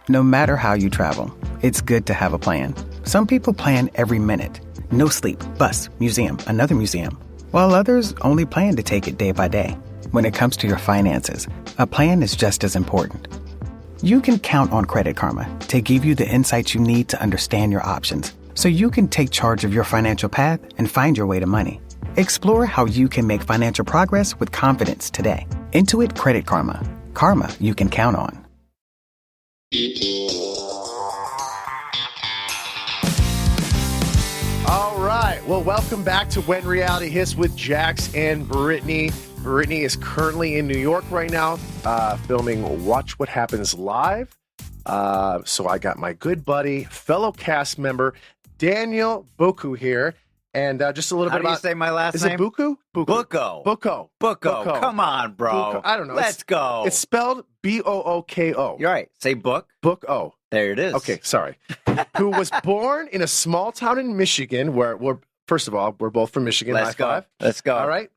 No matter how you travel, it's good to have a plan. Some people plan every minute. No sleep, bus, museum, another museum. While others only plan to take it day by day. When it comes to your finances, a plan is just as important. You can count on Credit Karma to give you the insights you need to understand your options so you can take charge of your financial path and find your way to money. Explore how you can make financial progress with confidence today. Intuit Credit Karma. Karma you can count on. All right. Well, welcome back to When Reality Hits with Jax and Brittany. Brittany is currently in New York right now, filming Watch What Happens Live. So I got my good buddy, fellow cast member, Danny Booko here. And just a little bit about... How do you say my last name? Is it Booko? Booko. Booko. Come on, bro. Booko. I don't know. Let's go. It's spelled B-O-O-K-O. You're right. Say book. Book-O. There it is. Okay, sorry. Who was born in a small town in Michigan, where we're, first of all, we're both from Michigan. Let's go. High five. Let's go. All right.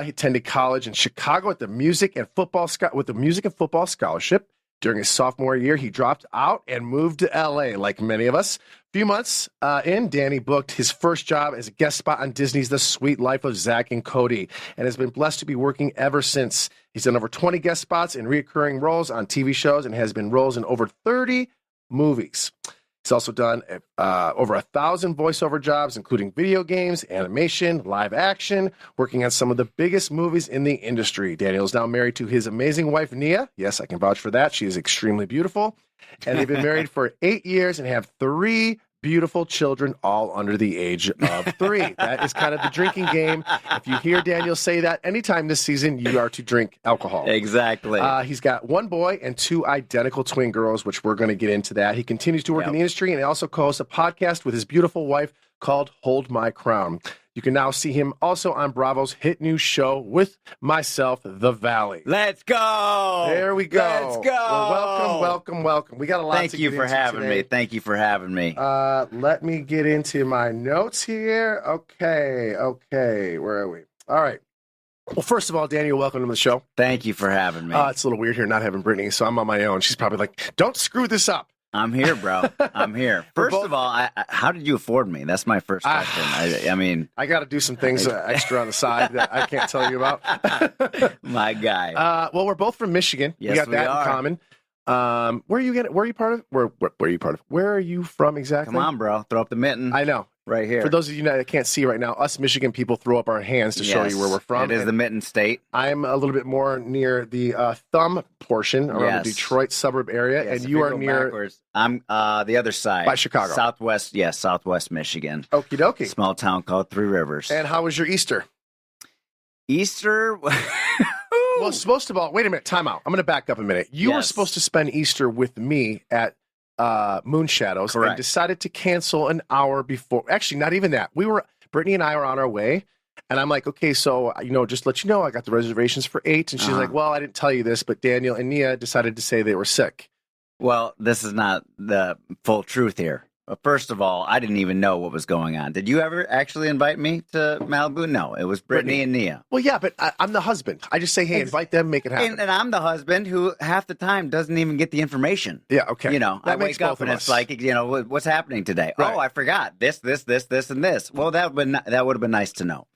He attended college in Chicago with the music and football scholarship. During his sophomore year, he dropped out and moved to L.A. like many of us. A few months in, Danny booked his first job as a guest spot on Disney's The Sweet Life of Zack and Cody and has been blessed to be working ever since. He's done over 20 guest spots in recurring roles on TV shows and has been roles in over 30 movies. He's also done over 1,000 voiceover jobs, including video games, animation, live action, working on some of the biggest movies in the industry. Daniel is now married to his amazing wife, Nia. Yes, I can vouch for that. She is extremely beautiful. And they've been married for 8 years and have 3 beautiful children, all under the age of 3. That is kind of the drinking game. If you hear Daniel say that anytime this season, you are to drink alcohol. Exactly. He's got 1 boy and 2 identical twin girls, which we're going to get into that. He continues to work in the industry, and he also co-hosts a podcast with his beautiful wife called Hold My Crown. You can now see him also on Bravo's hit new show with myself, The Valley. Let's go. There we go. Let's go. Well, welcome. We got a lot Thank to you get for into having today. me. Thank you for having me. Let me get into my notes here. Okay. Where are we? All right. Well, first of all, Daniel, welcome to the show. Thank you for having me. It's a little weird here not having Brittany, so I'm on my own. She's probably like, don't screw this up. I'm here, bro. I'm here. First of all, how did you afford me? That's my first question. I mean, I got to do some things extra on the side that I can't tell you about. My guy. Well, we're both from Michigan. Yes, we got that are. in common. Where are you part of? Where are you part of? Where are you from exactly? Come on, bro. Throw up the mitten. I know. Right here. For those of you that can't see right now, us Michigan people throw up our hands to show you where we're from. It is the mitten state. I'm a little bit more near the thumb portion around the Detroit suburb area, Yes, and you are near. Backwards. I'm the other side. By Chicago. Southwest Michigan. Okie dokie. Small town called Three Rivers. And how was your Easter? Easter? Well, supposed to wait a minute, time out. I'm going to back up a minute. You were supposed to spend Easter with me at Moon Shadows. Correct. And decided to cancel an hour before. Actually, not even that. Brittany and I were on our way, and I'm like, okay, so, just let you know, I got the reservations for 8. And she's like, well, I didn't tell you this, but Daniel and Nia decided to say they were sick. Well, this is not the full truth here. First of all, I didn't even know what was going on. Did you ever actually invite me to Malibu? No, it was Brittany and Nia. Well, yeah, but I'm the husband. I just say, hey, invite them, make it happen. And I'm the husband who half the time doesn't even get the information. Yeah, okay. I wake up and it's like, what's happening today? Right. Oh, I forgot this, and this. Well, that would have been nice to know.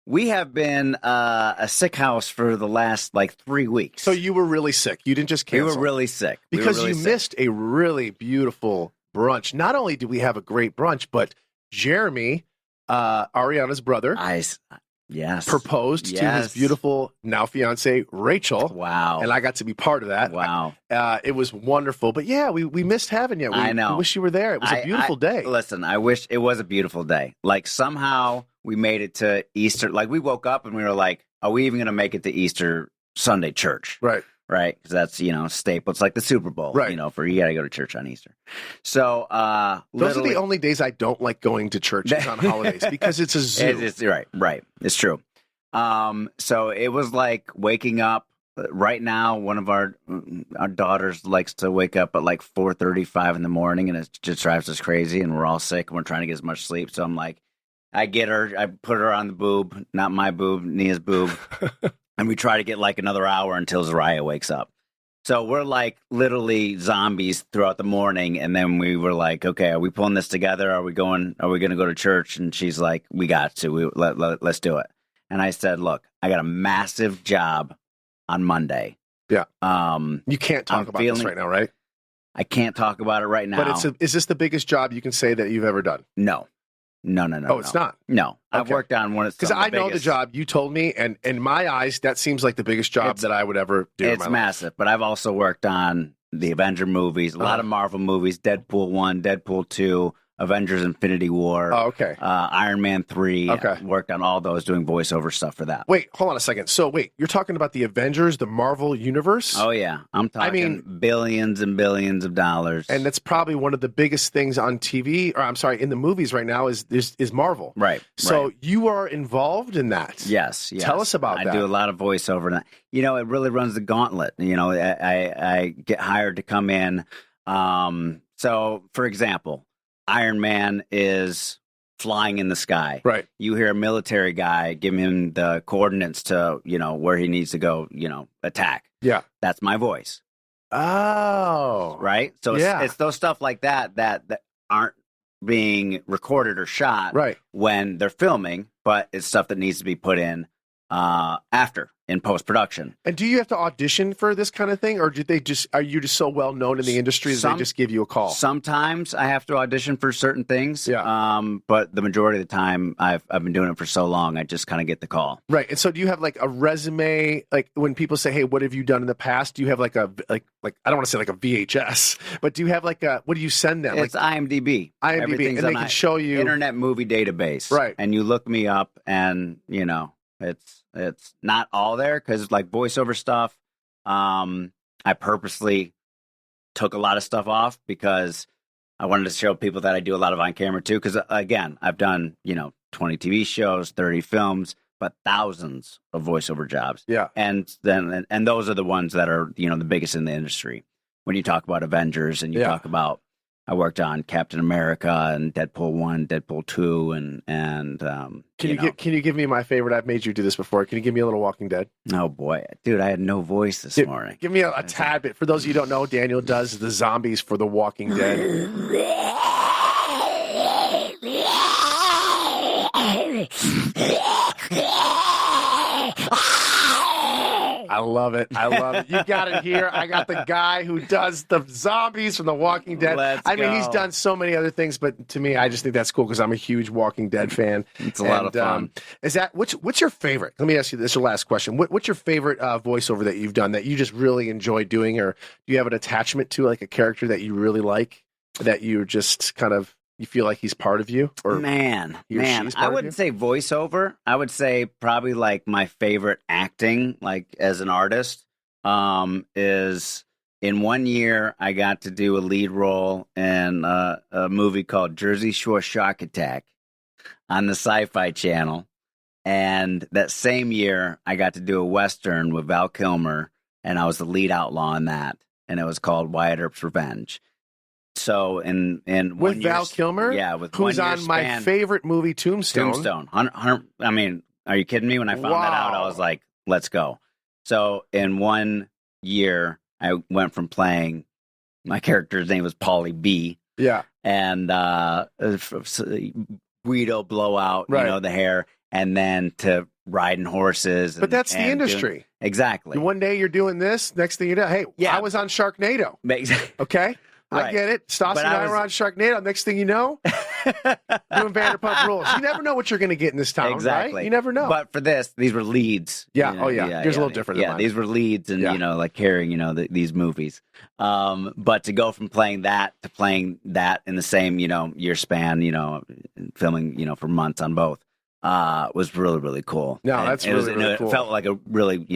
We have been a sick house for the last 3 weeks. So you were really sick. You didn't just cancel. We were really sick. Because you missed a really beautiful brunch. Not only did we have a great brunch, but Jeremy, Ariana's brother, proposed to his beautiful now fiance Rachel. Wow! And I got to be part of that. Wow! It was wonderful. But yeah, we missed having you. I know. We wish you were there. It was a beautiful day. Listen, I wish it was a beautiful day. Somehow we made it to Easter. We woke up and we were like, "Are we even going to make it to Easter Sunday church?" Right. Right, because that's staple. It's like the Super Bowl, right? For you got to go to church on Easter. So those are the only days I don't like going to church on holidays because it's a zoo. It's right. It's true. So it was like waking up. Right now, one of our daughters likes to wake up at 4:35 in the morning, and it just drives us crazy. And we're all sick, and we're trying to get as much sleep. So I'm like, I get her, I put her on the boob, not my boob, Nia's boob. And we try to get another hour until Zariah wakes up. So we're like literally zombies throughout the morning, and then we were like, "Okay, are we pulling this together? Are we going to go to church?" And she's like, "We got to. Let's do it." And I said, "Look, I got a massive job on Monday. Yeah. You can't talk about this right now, right? I can't talk about it right now. But is this the biggest job you can say that you've ever done? No. Oh, it's not? No. Okay. I've worked on one of the Because I know the job you told me, and in my eyes, that seems like the biggest job that I would ever do in my life. It's massive, but I've also worked on the Avenger movies, a lot of Marvel movies, Deadpool 1, Deadpool 2, Avengers Infinity War. Oh, okay. Iron Man 3. Okay. Worked on all those, doing voiceover stuff for that. Wait, hold on a second. So, you're talking about the Avengers, the Marvel Universe? Oh, yeah. I'm talking billions and billions of dollars. And that's probably one of the biggest things on TV, or I'm sorry, in the movies right now is Marvel. Right. So you are involved in that. Yes. Tell us about that. I do a lot of voiceover. And it really runs the gauntlet. I get hired to come in. So, for example, Iron Man is flying in the sky. Right. You hear a military guy, give him the coordinates to, where he needs to go, attack. Yeah. That's my voice. Oh. Right? So it's those stuff like that aren't being recorded or shot when they're filming, but it's stuff that needs to be put in after in post-production. And do you have to audition for this kind of thing, or are you just so well known in the industry that they just give you a call? Sometimes I have to audition for certain things. Yeah. But the majority of the time I've been doing it for so long, I just kind of get the call. Right. And so do you have like a resume, like when people say, "Hey, what have you done in the past?" Do you have like a I don't want to say like a VHS, but do you have like what do you send them? It's IMDb. IMDb, and they can show you Internet Movie Database. Right. And you look me up, and it's not all there because like voiceover stuff, I purposely took a lot of stuff off because I wanted to show people that I do a lot of on camera too. Because again, I've done 20 TV shows, 30 films, but thousands of voiceover jobs. Yeah, and those are the ones that are the biggest in the industry. When you talk about Avengers and you talk about, I worked on Captain America and Deadpool 1, Deadpool 2, and Can you give me my favorite? I've made you do this before. Can you give me a little Walking Dead? Oh boy, dude, I had no voice this morning. Give me a tad bit. For those of you who don't know, Daniel does the zombies for The Walking Dead. I love it. You got it here. I got the guy who does the zombies from The Walking Dead. Let's mean, go. he's done so many other things, but to me, I just think that's cool because I'm a huge Walking Dead fan. It's a lot of fun. What's your favorite? Let me ask you this, your last question. What's your favorite voiceover that you've done that you just really enjoy doing, or do you have an attachment to, like a character that you really like, that you just kind of you feel like he's part of you? Or Man, I wouldn't say voiceover. I would say probably like my favorite acting, like as an artist, is in 1 year I got to do a lead role in a movie called Jersey Shore Shark Attack on the Sci-Fi Channel. And that same year I got to do a Western with Val Kilmer, and I was the lead outlaw in that. And it was called Wyatt Earp's Revenge. So in with Val Kilmer, who's on my favorite movie, Tombstone. I mean, are you kidding me? When I found that out, I was like, "Let's go!" So in 1 year, I went from playing my character's name was Paulie B. Yeah, and Guido Blowout, the hair, and then to riding horses. But that's the industry. Exactly. One day you're doing this, next thing you know, hey, I was on Sharknado. Okay. Right. I get it. Stassi and I were on Sharknado. Next thing you know, doing Vanderpump Rules. You never know what you're going to get in this town, exactly. Right? You never know. But for this, these were leads. Yeah. There's a little different. Yeah, these were leads, and like carrying these movies. But to go from playing that to playing that in the same year span, filming for months on both, was really, really cool. No, that's really cool. It felt like a really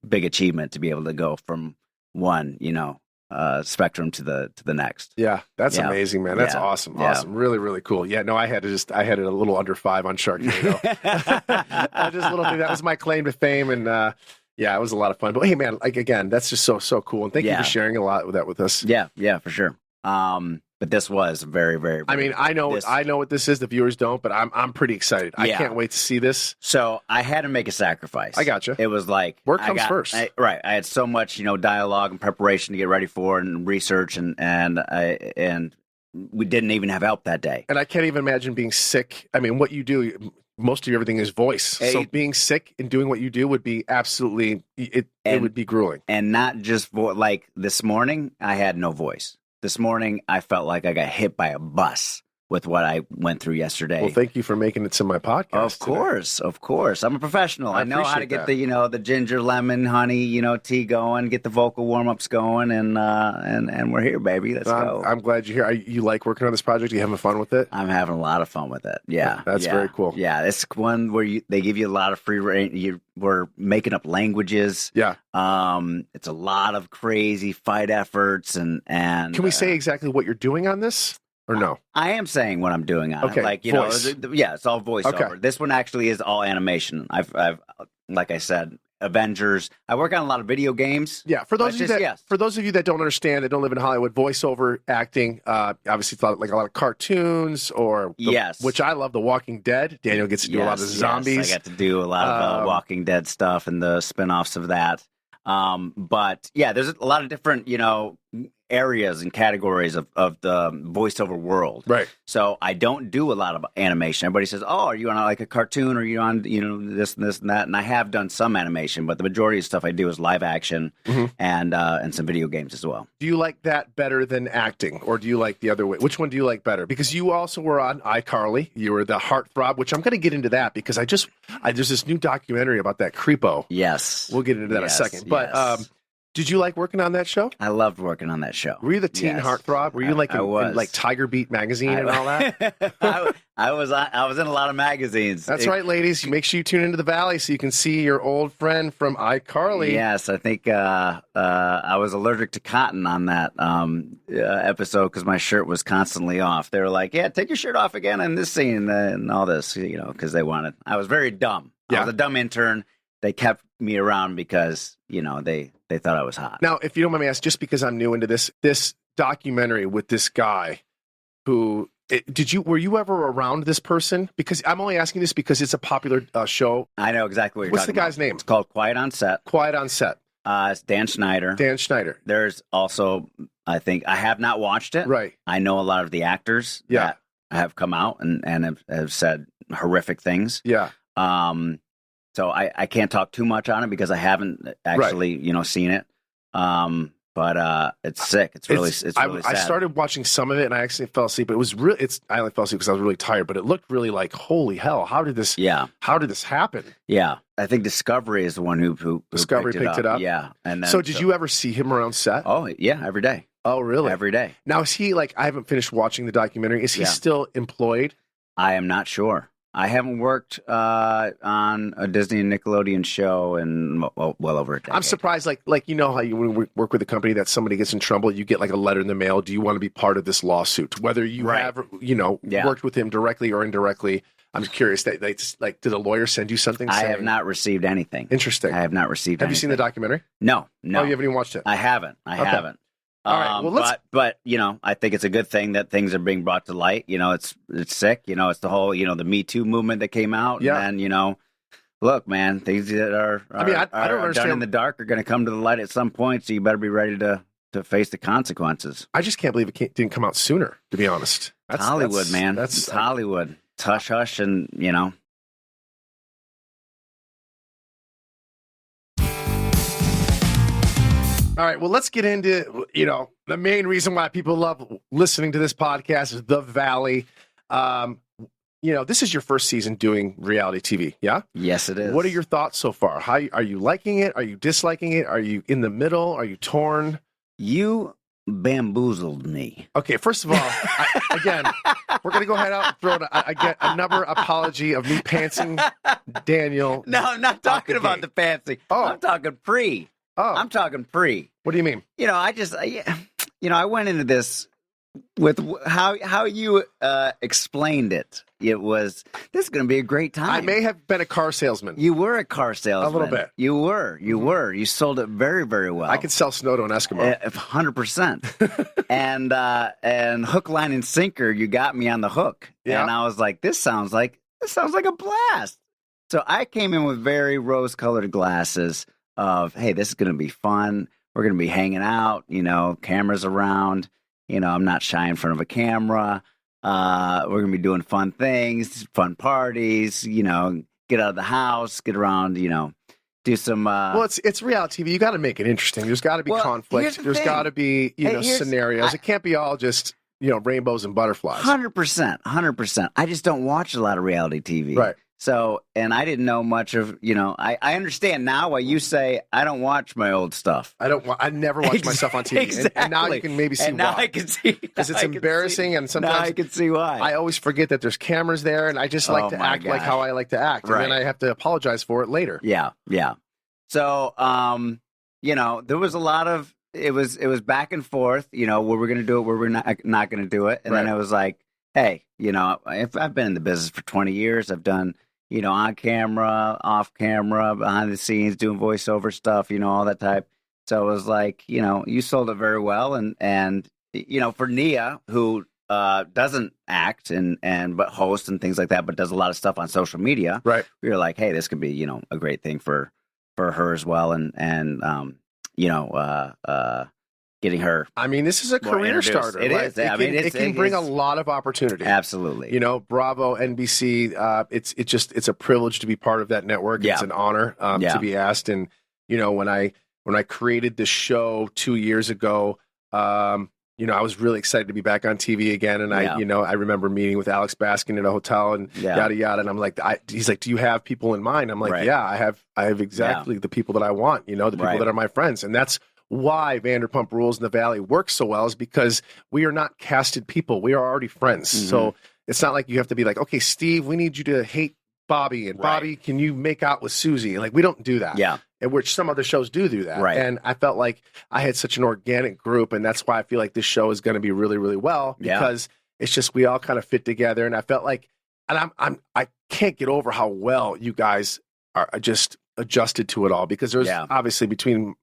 big achievement to be able to go from one spectrum to the next. Yeah, that's amazing, man. That's awesome. Really, really cool. Yeah, no, I had it a little under 5 on Sharknado. Just a little thing. That was my claim to fame, and it was a lot of fun. But hey, man, like again, that's just so cool. And thank you for sharing a lot with that with us. Yeah, for sure. But this was very, very. I mean, I know what this is. The viewers don't, but I'm pretty excited. I can't wait to see this. So I had to make a sacrifice. I gotcha. It was like work comes first, right? I had so much, dialogue and preparation to get ready for, and research, and we didn't even have help that day. And I can't even imagine being sick. I mean, what you do, most of your everything is voice. So being sick and doing what you do would be absolutely, it would be grueling. And not just like this morning, I had no voice. This morning, I felt like I got hit by a bus with what I went through yesterday. Well, thank you for making it to my podcast. Of course. I'm a professional. I know how to get the ginger, lemon, honey, tea going, get the vocal warm-ups going, and we're here, baby. Let's go. I'm glad you're here. You like working on this project? Are you having fun with it? I'm having a lot of fun with it. Yeah. That's very cool. Yeah, it's one where they give you a lot of free reign. We're making up languages. Yeah. It's a lot of crazy fight efforts and Can we say exactly what you're doing on this? Or no? I am saying what I'm doing on it. Like, voice. It's all voiceover. Okay. This one actually is all animation. I've like I said, Avengers. I work on a lot of video games. Yeah, for those of you that don't understand, that don't live in Hollywood, voiceover acting, obviously thought like a lot of cartoons which I love, The Walking Dead. Daniel gets to do a lot of zombies. I got to do a lot of Walking Dead stuff and the spinoffs of that. But yeah, there's a lot of different, areas and categories of the voiceover world. Right. So I don't do a lot of animation. Everybody says, "Oh, are you on like a cartoon, or are you on this and this and that?" And I have done some animation, but the majority of stuff I do is live action and some video games as well. Do you like that better than acting, or do you like the other way? Which one do you like better? Because you also were on iCarly. You were the Heartthrob, which I'm going to get into that because there's this new documentary about that creepo. Yes. We'll get into that in a second. But did you like working on that show? I loved working on that show. Were you the teen heartthrob? Were you in like Tiger Beat magazine and all that? I was in a lot of magazines. That's right, ladies. Make sure you tune into the Valley so you can see your old friend from iCarly. Yes, I think I was allergic to cotton on that episode because my shirt was constantly off. They were like, "Yeah, take your shirt off again in this scene and all this," because they wanted. I was very dumb. I was a dumb intern. They kept me around because they thought I was hot. Now, if you don't mind me asking, just because I'm new into this documentary with this guy who were you ever around this person? Because I'm only asking this because it's a popular show. I know exactly what you're talking about. What's the guy's name? It's called Quiet on Set. Quiet on Set. It's Dan Schneider. Dan Schneider. There's also, I think, I have not watched it. Right. I know a lot of the actors that have come out and have said horrific things. Yeah. So I can't talk too much on it because I haven't actually, seen it. But it's sick. It's really sad. I started watching some of it and I actually fell asleep. But it was I only fell asleep because I was really tired. But it looked really like, holy hell! How did this happen? Yeah, I think Discovery is the one who Discovery picked it up. Yeah, and then, so did you ever see him around set? Oh yeah, every day. Oh really? Every day. Now is he I haven't finished watching the documentary. Is he still employed? I am not sure. I haven't worked on a Disney and Nickelodeon show in well over a decade. I'm surprised, like how you when we work with a company that somebody gets in trouble, you get like a letter in the mail. Do you want to be part of this lawsuit? Whether you have worked with him directly or indirectly. I'm curious. Did a lawyer send you something? I have not received anything. Interesting. I have not received. Have you seen the documentary? No. Oh, you haven't even watched it. I haven't. All right. Well, but I think it's a good thing that things are being brought to light. It's sick. It's the whole the Me Too movement that came out. Yeah. And look, man, things that are I don't understand. Done in the dark are going to come to the light at some point. So you better be ready to face the consequences. I just can't believe it didn't come out sooner. To be honest, that's Hollywood, man. That's Hollywood. Hush, hush, and All right, well, let's get into, the main reason why people love listening to this podcast is The Valley. This is your first season doing reality TV, yeah? Yes, it is. What are your thoughts so far? How are you liking it? Are you disliking it? Are you in the middle? Are you torn? You bamboozled me. Okay, first of all, again, we're going to go ahead out and throw another apology of me pantsing Daniel. No, I'm not talking about the pantsing. Oh. I'm talking pre. Oh. I'm talking pre. What do you mean? I went into this with how you explained it. It was, this is going to be a great time. I may have been a car salesman. You were a car salesman. A little bit. You were. You sold it very, very well. I could sell snow to an Eskimo. 100%. and hook, line, and sinker, you got me on the hook. Yeah. And I was like, this sounds like a blast. So I came in with very rose-colored glasses of, hey, this is going to be fun. We're going to be hanging out, cameras around. I'm not shy in front of a camera. We're going to be doing fun things, fun parties, get out of the house, get around, do some. Well, it's reality TV. You got to make it interesting. There's got to be conflict. There's got to be, scenarios. It can't be all just, rainbows and butterflies. 100%. I just don't watch a lot of reality TV. Right. So, and I didn't know much of, I understand now why you say I don't watch my old stuff. I never watch myself on TV. Exactly. And now you can maybe see now why. I can see. Because it's embarrassing and sometimes now I can see why. I always forget that there's cameras there and I just like to act like how I like to act. Right. And then I have to apologize for it later. Yeah. So, there was a lot of, it was back and forth, where we're going to do it, where we're not going to do it. And then it was like, hey, if I've been in the business for 20 years, I've done, on camera, off camera, behind the scenes, doing voiceover stuff, all that type. So it was like, you sold it very well. And for Nia, who doesn't act but hosts and things like that, but does a lot of stuff on social media. Right. We were like, hey, this could be, a great thing for her as well. And getting her. I mean, this is a career starter. It is. It can bring a lot of opportunity. Absolutely. Bravo, NBC. It's a privilege to be part of that network. Yeah. It's an honor to be asked. And when I created this show 2 years ago, I was really excited to be back on TV again. And I remember meeting with Alex Baskin in a hotel and yada yada. And I'm like, he's like, do you have people in mind? I'm like, yeah, I have exactly the people that I want. The people that are my friends, and that's why Vanderpump Rules in the Valley works so well, is because we are not casted people. We are already friends. Mm-hmm. So it's not like you have to be like, okay, Steve, we need you to hate Bobby, and Bobby, can you make out with Susie? Like, we don't do that. Yeah. In which some other shows do that. Right. And I felt like I had such an organic group, and that's why I feel like this show is going to be really, really well, because it's just, we all kind of fit together. And I felt like, and I can't get over how well you guys are just adjusted to it all, because there's obviously between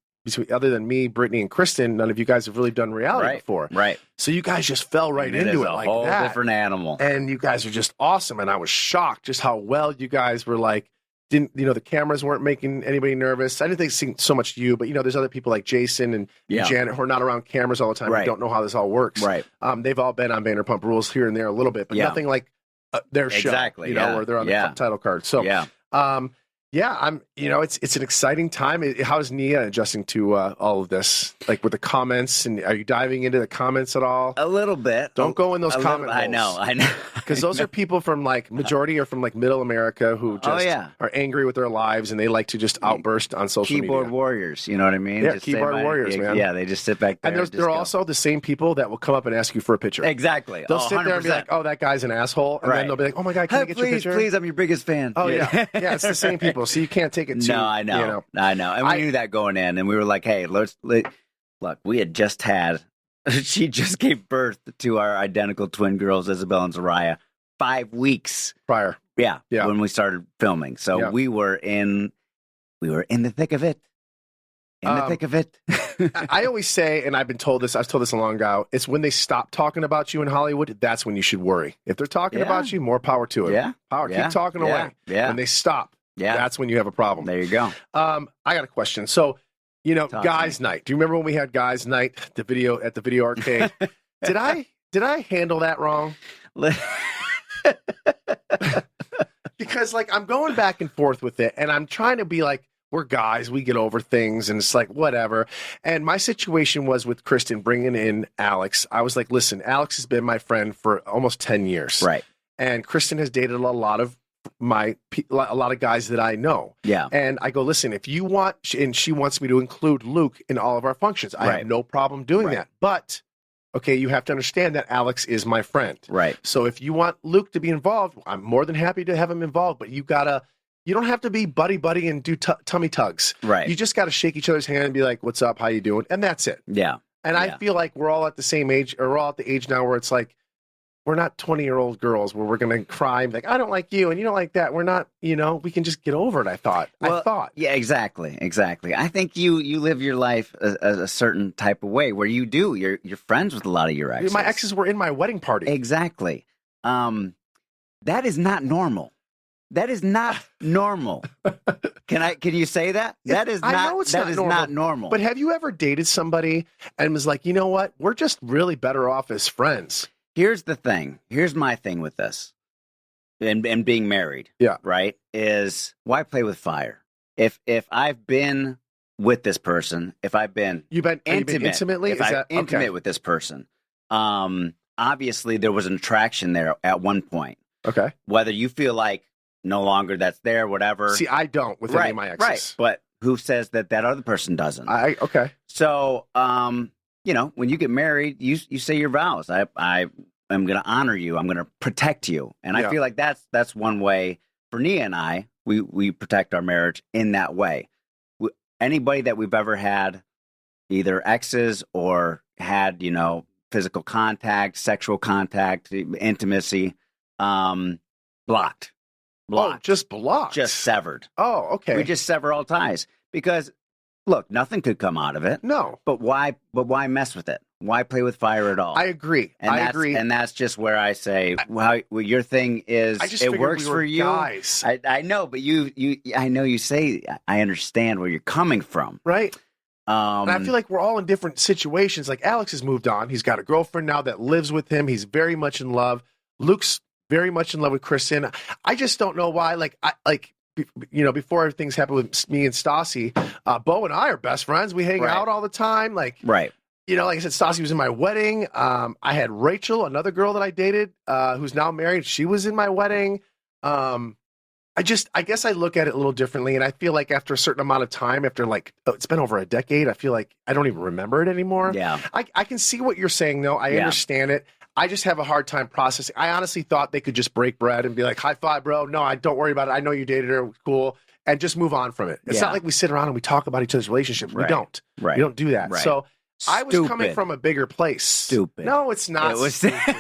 other than me, Brittany, and Kristen, none of you guys have really done reality before. Right. So you guys just fell right into it like that. It's a whole different animal. And you guys are just awesome. And I was shocked just how well you guys were like, the cameras weren't making anybody nervous. I didn't think so much you, but there's other people like Jason and Janet who are not around cameras all the time. Who don't know how this all works. Right. They've all been on Vanderpump Rules here and there a little bit, but nothing like their show. Exactly. Where they're on the title card. So I'm. It's an exciting time. How's Nia adjusting to all of this? Like with the comments, and are you diving into the comments at all? A little bit. Don't go in those comment holes. I know. Because those are people from majority are from middle America who just are angry with their lives, and they like to just outburst on social media. Keyboard warriors, you know what I mean? Yeah, just keyboard warriors, man. Yeah, they just sit back there. And they're also the same people that will come up and ask you for a picture. Exactly. They'll sit there and be like, "Oh, that guy's an asshole," and then they'll be like, "Oh my god, can I get your picture?" Please, I'm your biggest fan. Oh yeah, it's the same people. So you can't take it. No, I know. And we knew that going in, and we were like, hey, look, we had just had, she just gave birth to our identical twin girls, Isabel and Zariah, 5 weeks prior. Yeah. When we started filming. So we were in the thick of it. I always say, and I've told this a long ago, it's when they stop talking about you in Hollywood, that's when you should worry. If they're talking about you, more power to it. Yeah. Power. Keep talking away. Yeah. When they stop, that's when you have a problem. There you go. I got a question. So, guys' night. Do you remember when we had guys' night, at the video arcade? Did I handle that wrong? Because I'm going back and forth with it, and I'm trying to be like, we're guys, we get over things, and it's like, whatever. And my situation was with Kristen bringing in Alex. I was like, listen, Alex has been my friend for almost 10 years. Right. And Kristen has dated a lot of guys that I know. Yeah. And I go, listen, if you want, and she wants me to include Luke in all of our functions, I have no problem doing that. But, okay, you have to understand that Alex is my friend. Right. So if you want Luke to be involved, I'm more than happy to have him involved, but you don't have to be buddy and do tummy tugs. Right. You just got to shake each other's hand and be like, what's up? How you doing? And that's it. Yeah. And I feel like we're all at the same age, or we're all at the age now where it's like, we're not 20-year-old girls where we're going to cry and be like, I don't like you and you don't like that. We're not, we can just get over it. I thought. Yeah, exactly. I think you live your life a certain type of way where you do. You're friends with a lot of your exes. My exes were in my wedding party. Exactly. That is not normal. That is not normal. Can you say that? That is not. I know it's not normal. But have you ever dated somebody and was like, you know what? We're just really better off as friends. Here's the thing. Here's my thing with this, and being married. Yeah. Right. Is why play with fire? If I've been with this person, if I've been intimately, if I'm intimate with this person, obviously there was an attraction there at one point. Okay. Whether you feel like no longer that's there, whatever. See, I don't with any of my exes. Right. But who says that other person doesn't? Okay. So, when you get married, you say your vows. I am going to honor you. I'm going to protect you. And I feel like that's one way for Nia and I, we protect our marriage in that way. Anybody that we've ever had, either exes or had, physical contact, sexual contact, intimacy, blocked. Oh, just blocked. Just severed. Oh, okay. We just sever all ties because, look, nothing could come out of it. No. But why mess with it? Why play with fire at all? I agree. I agree. And that's just where I say, well, your thing is, it works for you. Guys. I know, but I know you say, I understand where you're coming from. Right. And I feel like we're all in different situations. Like Alex has moved on. He's got a girlfriend now that lives with him. He's very much in love. Luke's very much in love with Kristen. I just don't know why. Before everything's happened with me and Stassi, Bo and I are best friends. We hang out all the time. Like I said, Stassi was in my wedding. I had Rachel, another girl that I dated, who's now married. She was in my wedding. I guess I look at it a little differently. And I feel like after a certain amount of time, it's been over a decade, I feel like I don't even remember it anymore. Yeah. I can see what you're saying, though. I understand it. I just have a hard time processing. I honestly thought they could just break bread and be like, high five, bro. No, don't worry about it. I know you dated her. Cool. And just move on from it. It's not like we sit around and we talk about each other's relationships. We don't. Right. We don't do that. Right. So I was coming from a bigger place. Stupid. No, it's not stupid.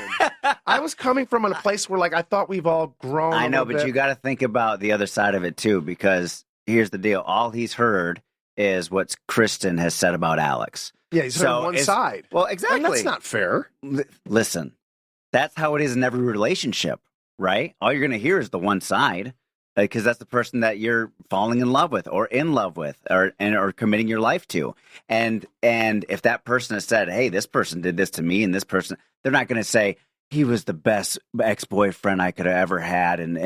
I was coming from a place where I thought we've all grown. I know, but you got to think about the other side of it too, because here's the deal. All he's heard is what Kristen has said about Alex. Yeah, he's heard one side. Well, exactly. And that's not fair. Listen, that's how it is in every relationship, right? All you're going to hear is the one side, because that's the person that you're falling in love with or in love with or committing your life to. And if that person has said, hey, this person did this to me and this person, they're not going to say, he was the best ex-boyfriend I could have ever had. And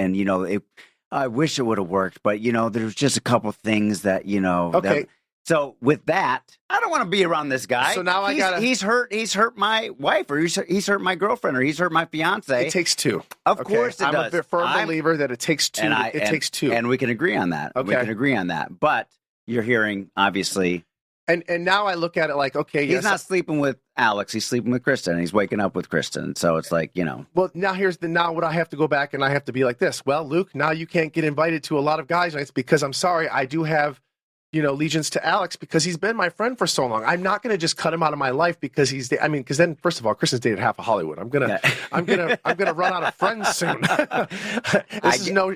I wish it would have worked, but there's just a couple things that, Okay. So with that, I don't want to be around this guy. So now he's hurt my wife, or he's hurt my girlfriend, or he's hurt my fiance. It takes two. Of course it does. I'm a firm believer that it takes two. It takes two. And we can agree on that. Okay. We can agree on that. But you're hearing, obviously. And now I look at it like, okay, he's not sleeping with Alex. He's sleeping with Kristen. And he's waking up with Kristen. So it's like, Well, now what I have to go back and I have to be like this. Well, Luke, now you can't get invited to a lot of guys' nights because I'm sorry, I do have allegiance to Alex because he's been my friend for so long. I'm not going to just cut him out of my life because because then first of all, Kristen's dated half of Hollywood. I'm gonna run out of friends soon.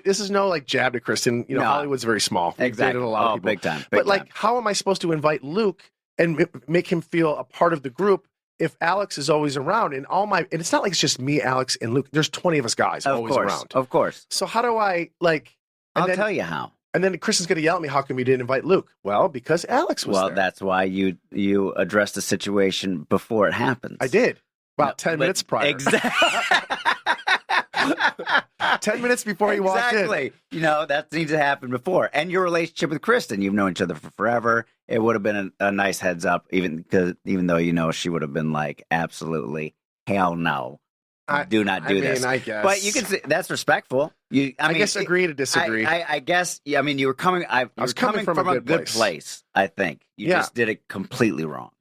This is no like jab to Kristen. No. Hollywood's very small. We've dated a lot of people. Big time. But how am I supposed to invite Luke and make him feel a part of the group if Alex is always around and and it's not like it's just me, Alex, and Luke. There's 20 of us guys always around. Of course. So how do I I'll tell you how. And then Kristen's going to yell at me, how come you didn't invite Luke? Well, because Alex was there. Well, that's why you addressed the situation before it happens. I did. About 10 minutes prior. Exactly. 10 minutes before he walked in. Exactly. That needs to happen before. And your relationship with Kristen, you've known each other for forever. It would have been a nice heads up, even though she would have been like, absolutely, hell no. Do not do this. I guess. But you can say that's respectful. I guess agree to disagree. I guess. You were coming. I was coming from a good place. I think you just did it completely wrong.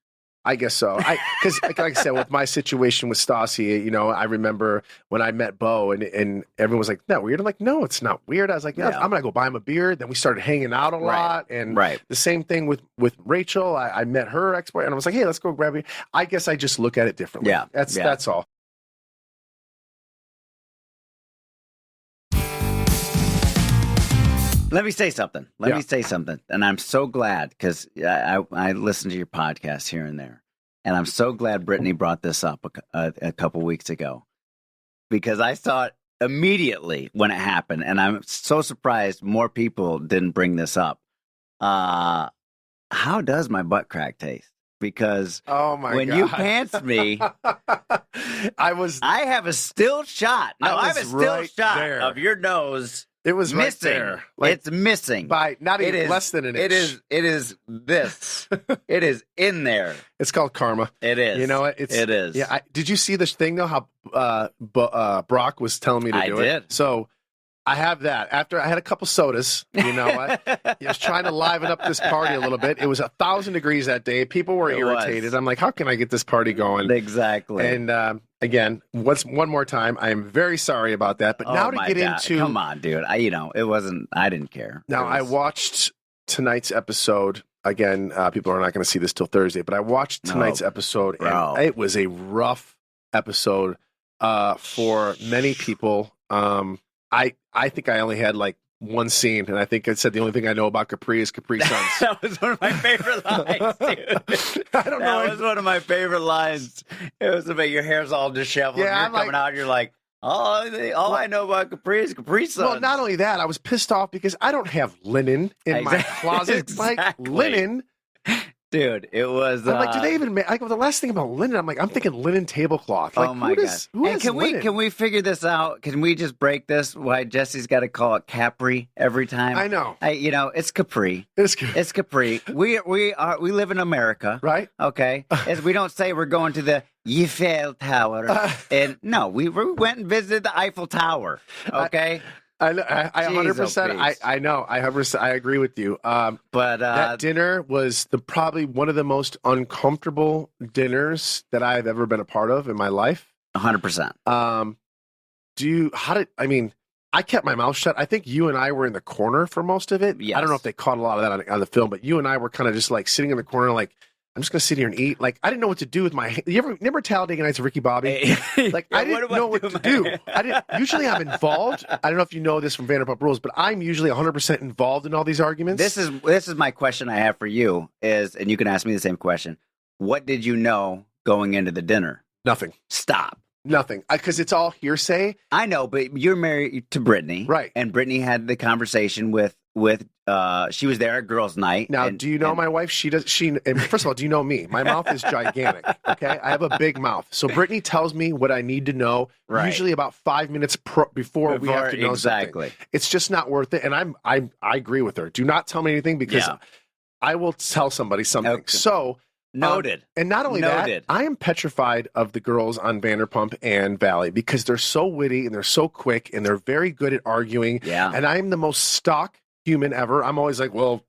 I guess so. Because like I said, with my situation with Stassi, I remember when I met Bo and everyone was like, "Isn't that weird?" I'm like, "No, it's not weird." I was like, "I'm gonna go buy him a beer." Then we started hanging out a lot, and the same thing with Rachel. I met her ex-boy, and I was like, "Hey, let's go grab a beer." I guess I just look at it differently. Yeah, that's all. Let me say something. Let me say something. And I'm so glad because I listen to your podcast here and there. And I'm so glad Brittany brought this up a couple weeks ago because I saw it immediately when it happened. And I'm so surprised more people didn't bring this up. How does my butt crack taste? Because when you pantsed me, I have a still shot. No, I have a still shot of your nose. It was missing. Right there. Like, it's missing by not even less than an inch. It is this. It is in there. It's called karma. It is. You know what? It is. Yeah. Did you see this thing though? How Brock was telling me to do it. I did. So I have that. After I had a couple sodas, you know, I was trying to liven up this party a little bit. It was 1,000 degrees that day. People were irritated. I'm like, how can I get this party going? Exactly. And again, one more time, I am very sorry about that. But now to get into, come on, dude. It wasn't. I didn't care. Now I watched tonight's episode. Again, people are not going to see this till Thursday, but I watched tonight's episode, and it was a rough episode for many people. I think I only had like one scene, and I think I said the only thing I know about Capri is Capri Suns. That was one of my favorite lines, dude. I don't know. That was one of my favorite lines. It was about your hair's all disheveled. Yeah, you're coming out, and you're like, all I know about Capri is Capri Suns. Well, not only that, I was pissed off because I don't have linen in my closet. Exactly. Like linen. Dude, it was. I'm like, do they even make? Like, the last thing about linen, I'm thinking linen tablecloth. Like, oh my god! And can we figure this out? Can we just break this? Why Jesse's got to call it Capri every time? I know. It's Capri. It's Capri. We live in America, right? Okay, we don't say we're going to the Eiffel Tower, and no, we went and visited the Eiffel Tower. Okay. I 100%. I know. I agree with you. But that dinner was probably one of the most uncomfortable dinners that I've ever been a part of in my life. 100%. I kept my mouth shut. I think you and I were in the corner for most of it. Yes. I don't know if they caught a lot of that on the film, but you and I were kind of just like sitting in the corner, like, I'm just going to sit here and eat. Like, I didn't know what to do with my hand. You remember Talladega Nights of Ricky Bobby? Like, I didn't know what to do. Usually I'm involved. I don't know if you know this from Vanderpump Rules, but I'm usually 100% involved in all these arguments. This is my question I have for you and you can ask me the same question. What did you know going into the dinner? Nothing. Stop. Nothing. Because it's all hearsay. I know, but you're married to Brittany. Right. And Brittany had the conversation with she was there at girls' night. Now, do you know my wife? First of all, do you know me? My mouth is gigantic. Okay. I have a big mouth. So Brittany tells me what I need to know, usually about 5 minutes before we have to know something. It's just not worth it. And I agree with her. Do not tell me anything because I will tell somebody something. Okay. So noted. And not only that, I am petrified of the girls on Vanderpump and Valley because they're so witty and they're so quick and they're very good at arguing. Yeah. And I'm the most stock human ever. I'm always like, well,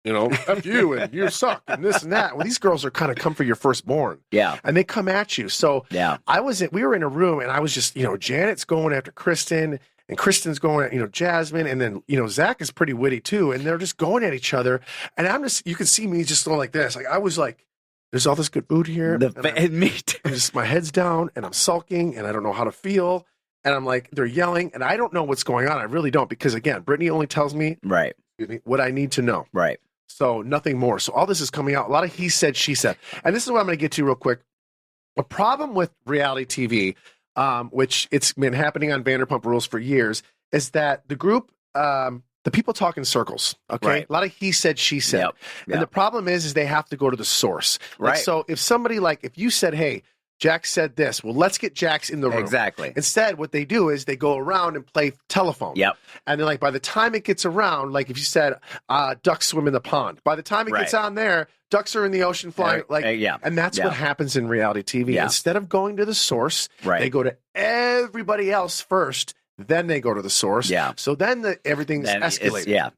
F you and you suck and this and that. Well, these girls are kind of come for your firstborn. Yeah. And they come at you. So we were in a room and I was just, Janet's going after Kristen and Kristen's going at, Jasmine. And then, Zach is pretty witty too. And they're just going at each other. And you can see me just going like this. Like, I was like, there's all this good food here. Me too. My head's down and I'm sulking and I don't know how to feel. And I'm like, they're yelling and I don't know what's going on. I really don't because, again, Brittany only tells me what I need to know. Right. So nothing more. So all this is coming out. A lot of he said, she said. And this is what I'm going to get to real quick. A problem with reality TV, which it's been happening on Vanderpump Rules for years, is that the group the people talk in circles, okay? Right. A lot of he said, she said. Yep. And the problem is they have to go to the source. Like, so if somebody if you said, hey, Jax said this, well, let's get Jax in the room. Exactly. Instead, what they do is they go around and play telephone. Yep. And then by the time it gets around, if you said ducks swim in the pond, by the time it gets on there, ducks are in the ocean flying. And that's what happens in reality TV. Yeah. Instead of going to the source, they go to everybody else first. Then they go to the source. Yeah. So then everything's escalated.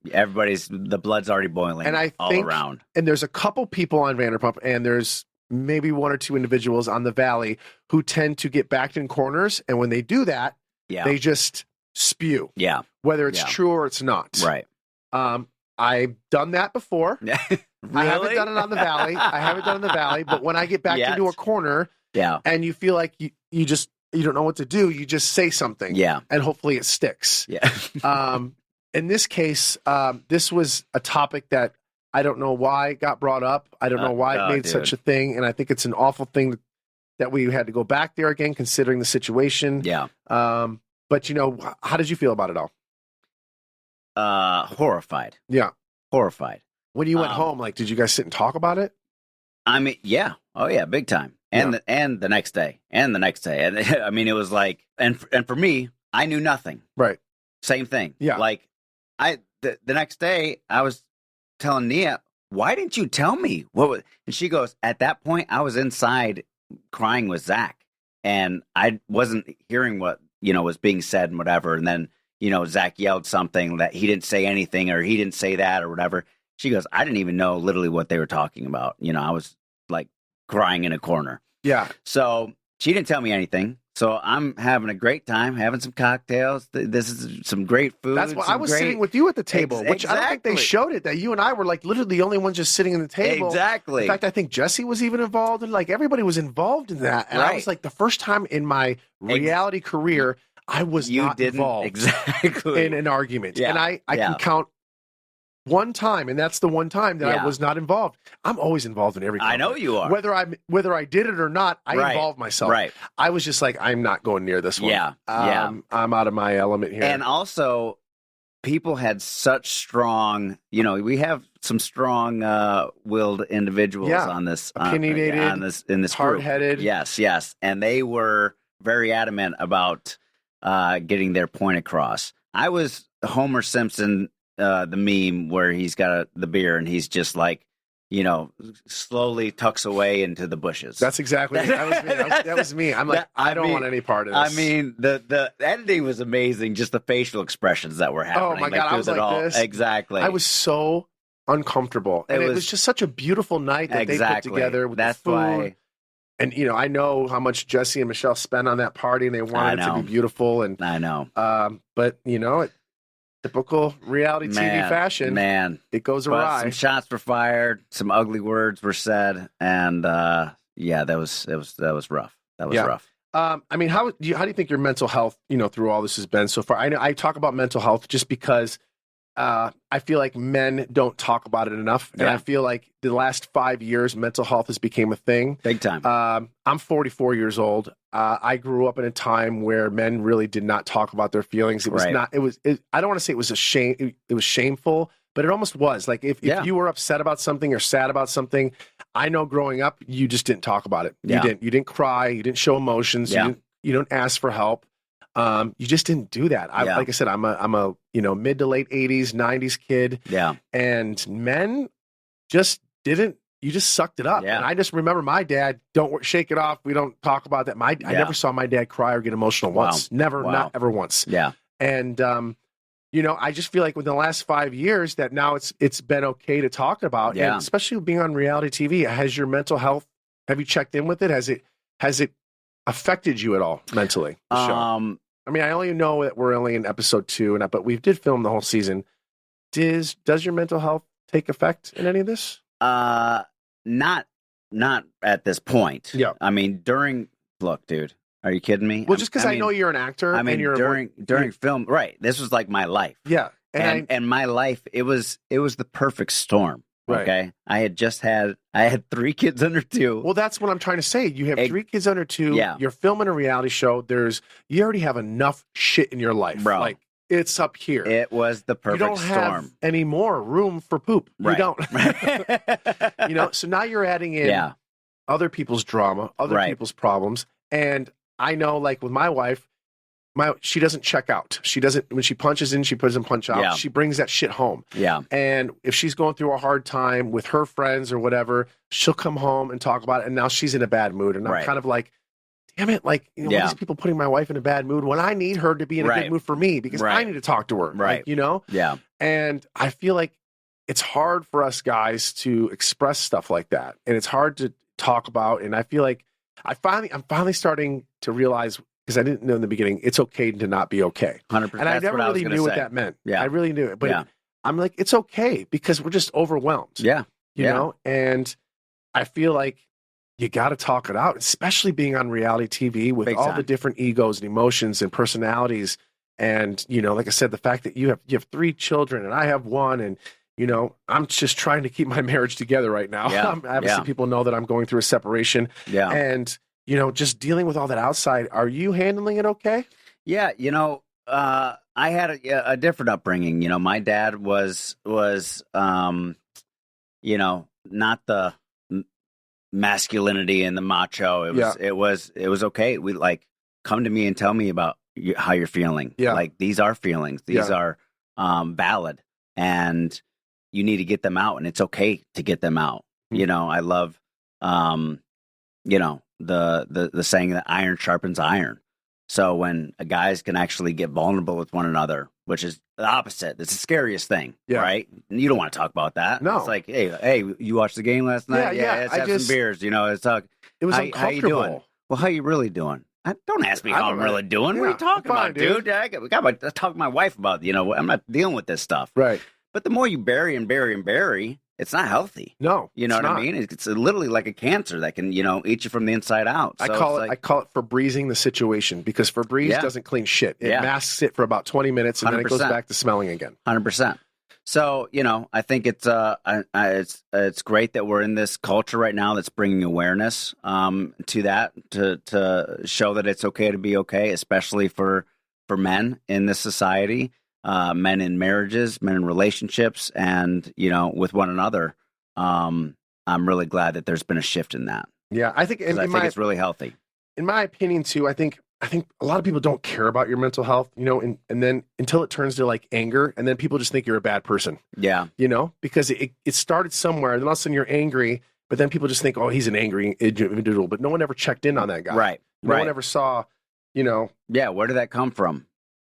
The blood's already boiling and I think, all around. And there's a couple people on Vanderpump, and there's maybe one or two individuals on the Valley who tend to get backed in corners. And when they do that, they just spew. Yeah. Whether it's true or it's not. Right. I've done that before. Really? I haven't done it on the Valley. But when I get backed into a corner and you feel like you don't know what to do, you just say something. Yeah. And hopefully it sticks. Yeah. in this case, this was a topic that I don't know why it got brought up. I don't know why it made such a thing. And I think it's an awful thing that we had to go back there again, considering the situation. Yeah. But, you know, how did you feel about it all? Horrified. Yeah. Horrified. When you went home, like, did you guys sit and talk about it? I mean, yeah. Oh, yeah, big time. And the next day. And the next day. And I mean, it was like, and for me, I knew nothing. Right. Same thing. Yeah. Like, the next day, I was telling Nia, why didn't you tell me? And she goes, at that point, I was inside crying with Zach. And I wasn't hearing what, you know, was being said and whatever. And then, you know, Zach yelled something that he didn't say anything or he didn't say that or whatever. She goes, I didn't even know literally what they were talking about. You know, I was like crying in a corner. Yeah. So she didn't tell me anything. So I'm having a great time, having some cocktails. This is some great food. That's why I was sitting with you at the table, which I don't think they showed it, that you and I were like literally the only ones just sitting at the table. Exactly. In fact, I think Jesse was even involved, and like everybody was involved in that. And I was like, the first time in my reality career, I was not involved in an argument. Yeah. And I can count one time, and that's the one time that I was not involved. I'm always involved in everything. I know you are. Whether I did it or not, I involved myself. Right. I was just like, I'm not going near this one. Yeah. I'm out of my element here. And also, people had such strong, you know, we have some strong willed individuals on this opinionated, in this hard-headed. group. Yes. And they were very adamant about getting their point across. I was Homer Simpson, the meme where he's got the beer and he's just like, you know, slowly tucks away into the bushes. That's exactly that was me. I'm like, I don't want any part of this. I mean, the editing was amazing. Just the facial expressions that were happening. Oh my God, I was like this. Exactly. I was so uncomfortable. And it was just such a beautiful night that they put together with the food. Why. And, you know, I know how much Jesse and Michelle spent on that party, and they wanted it to be beautiful. And I know. But, you know, typical reality TV fashion. Man. It goes awry. Some shots were fired. Some ugly words were said. And, that was rough. That was rough. I mean, how do you think your mental health, you know, through all this has been so far? I talk about mental health just because I feel like men don't talk about it enough. And I feel like the last 5 years, mental health has become a thing. Big time. I'm 44 years old. I grew up in a time where men really did not talk about their feelings. It was not, I don't want to say it was a shame. It was shameful, but it almost was. Like if you were upset about something or sad about something, I know growing up, you just didn't talk about it. You didn't cry. You didn't show emotions. You didn't ask for help. You just didn't do that. Like I said, I'm a mid to late 80s, 90s kid. Yeah. And men just didn't. You just sucked it up. Yeah. And I just remember my dad, don't shake it off. We don't talk about that. I never saw my dad cry or get emotional once. Never, not ever once. Yeah. And, I just feel like within the last 5 years that now it's been okay to talk about. Yeah. And especially being on reality TV, has your mental health, have you checked in with it? Has it affected you at all mentally? I mean, I only know that we're only in episode 2, but we did film the whole season. Does your mental health take effect in any of this? Not at this point. Yeah. I mean, look, dude, are you kidding me? Well, just because I know you're an actor. I mean, and you're during film, right? This was like my life. Yeah. And my life, it was the perfect storm. Right. Okay. I had 3 kids under 2. Well, that's what I'm trying to say. You have 3 kids under 2. Yeah. You're filming a reality show. You already have enough shit in your life. Bro. Like, it's up here. It was the perfect storm. You don't have any more room for poop. Right. You don't. So now you're adding in other people's drama, other people's problems. And I know, like with my wife, she doesn't check out. She doesn't, when she punches in, she doesn't punch out. Yeah. She brings that shit home. Yeah. And if she's going through a hard time with her friends or whatever, she'll come home and talk about it. And now she's in a bad mood. And I'm kind of like, damn it. Like, what are these people putting my wife in a bad mood when I need her to be in a good mood for me because I need to talk to her. Right. Like, Yeah. And I feel like it's hard for us guys to express stuff like that. And it's hard to talk about. And I feel like I'm finally starting to realize, because I didn't know in the beginning, it's okay to not be okay. 100%. And I never really knew what that meant. Yeah. I really knew it. But I'm like, it's okay because we're just overwhelmed. Yeah. You know? And I feel like you got to talk it out, especially being on reality TV with all the different egos and emotions and personalities. And, like I said, the fact that you have 3 children and I have 1, and, I'm just trying to keep my marriage together right now. Yeah. Obviously, people know that I'm going through a separation. Yeah. And, just dealing with all that outside. Are you handling it okay? Yeah. I had a different upbringing. My dad was not the masculinity and the macho. It was okay. We like, come to me and tell me about how you're feeling. Yeah. Like, these are feelings. These are valid, and you need to get them out, and it's okay to get them out. I love, the saying that iron sharpens iron. So when guys can actually get vulnerable with one another, which is the opposite, it's the scariest thing, right? You don't want to talk about that. No. It's like, hey, you watched the game last night? Yeah, Let's have some beers. It's like, it was how uncomfortable. you doing? Well, how you really doing? Don't ask me how I'm really doing. Yeah, what are you talking fine, about, dude? I got to talk to my wife about, I'm not dealing with this stuff. Right. But the more you bury and bury and bury, it's not healthy. No, you know what I mean? It's literally like a cancer that can, eat you from the inside out. So I call it Febrezing the situation, because Febreze doesn't clean shit. It masks it for about 20 minutes, and 100%. Then it goes back to smelling again. 100%. So, I think it's great that we're in this culture right now that's bringing awareness to that, to show that it's okay to be okay, especially for men in this society. Men in marriages, men in relationships, and, with one another. I'm really glad that there's been a shift in that. Yeah, I think it's really healthy. In my opinion, too, I think a lot of people don't care about your mental health, and then until it turns to like anger, and then people just think you're a bad person. Yeah. Because it started somewhere, and then all of a sudden you're angry, but then people just think, oh, he's an angry individual, but no one ever checked in on that guy. Right. No one ever saw, Yeah, where did that come from?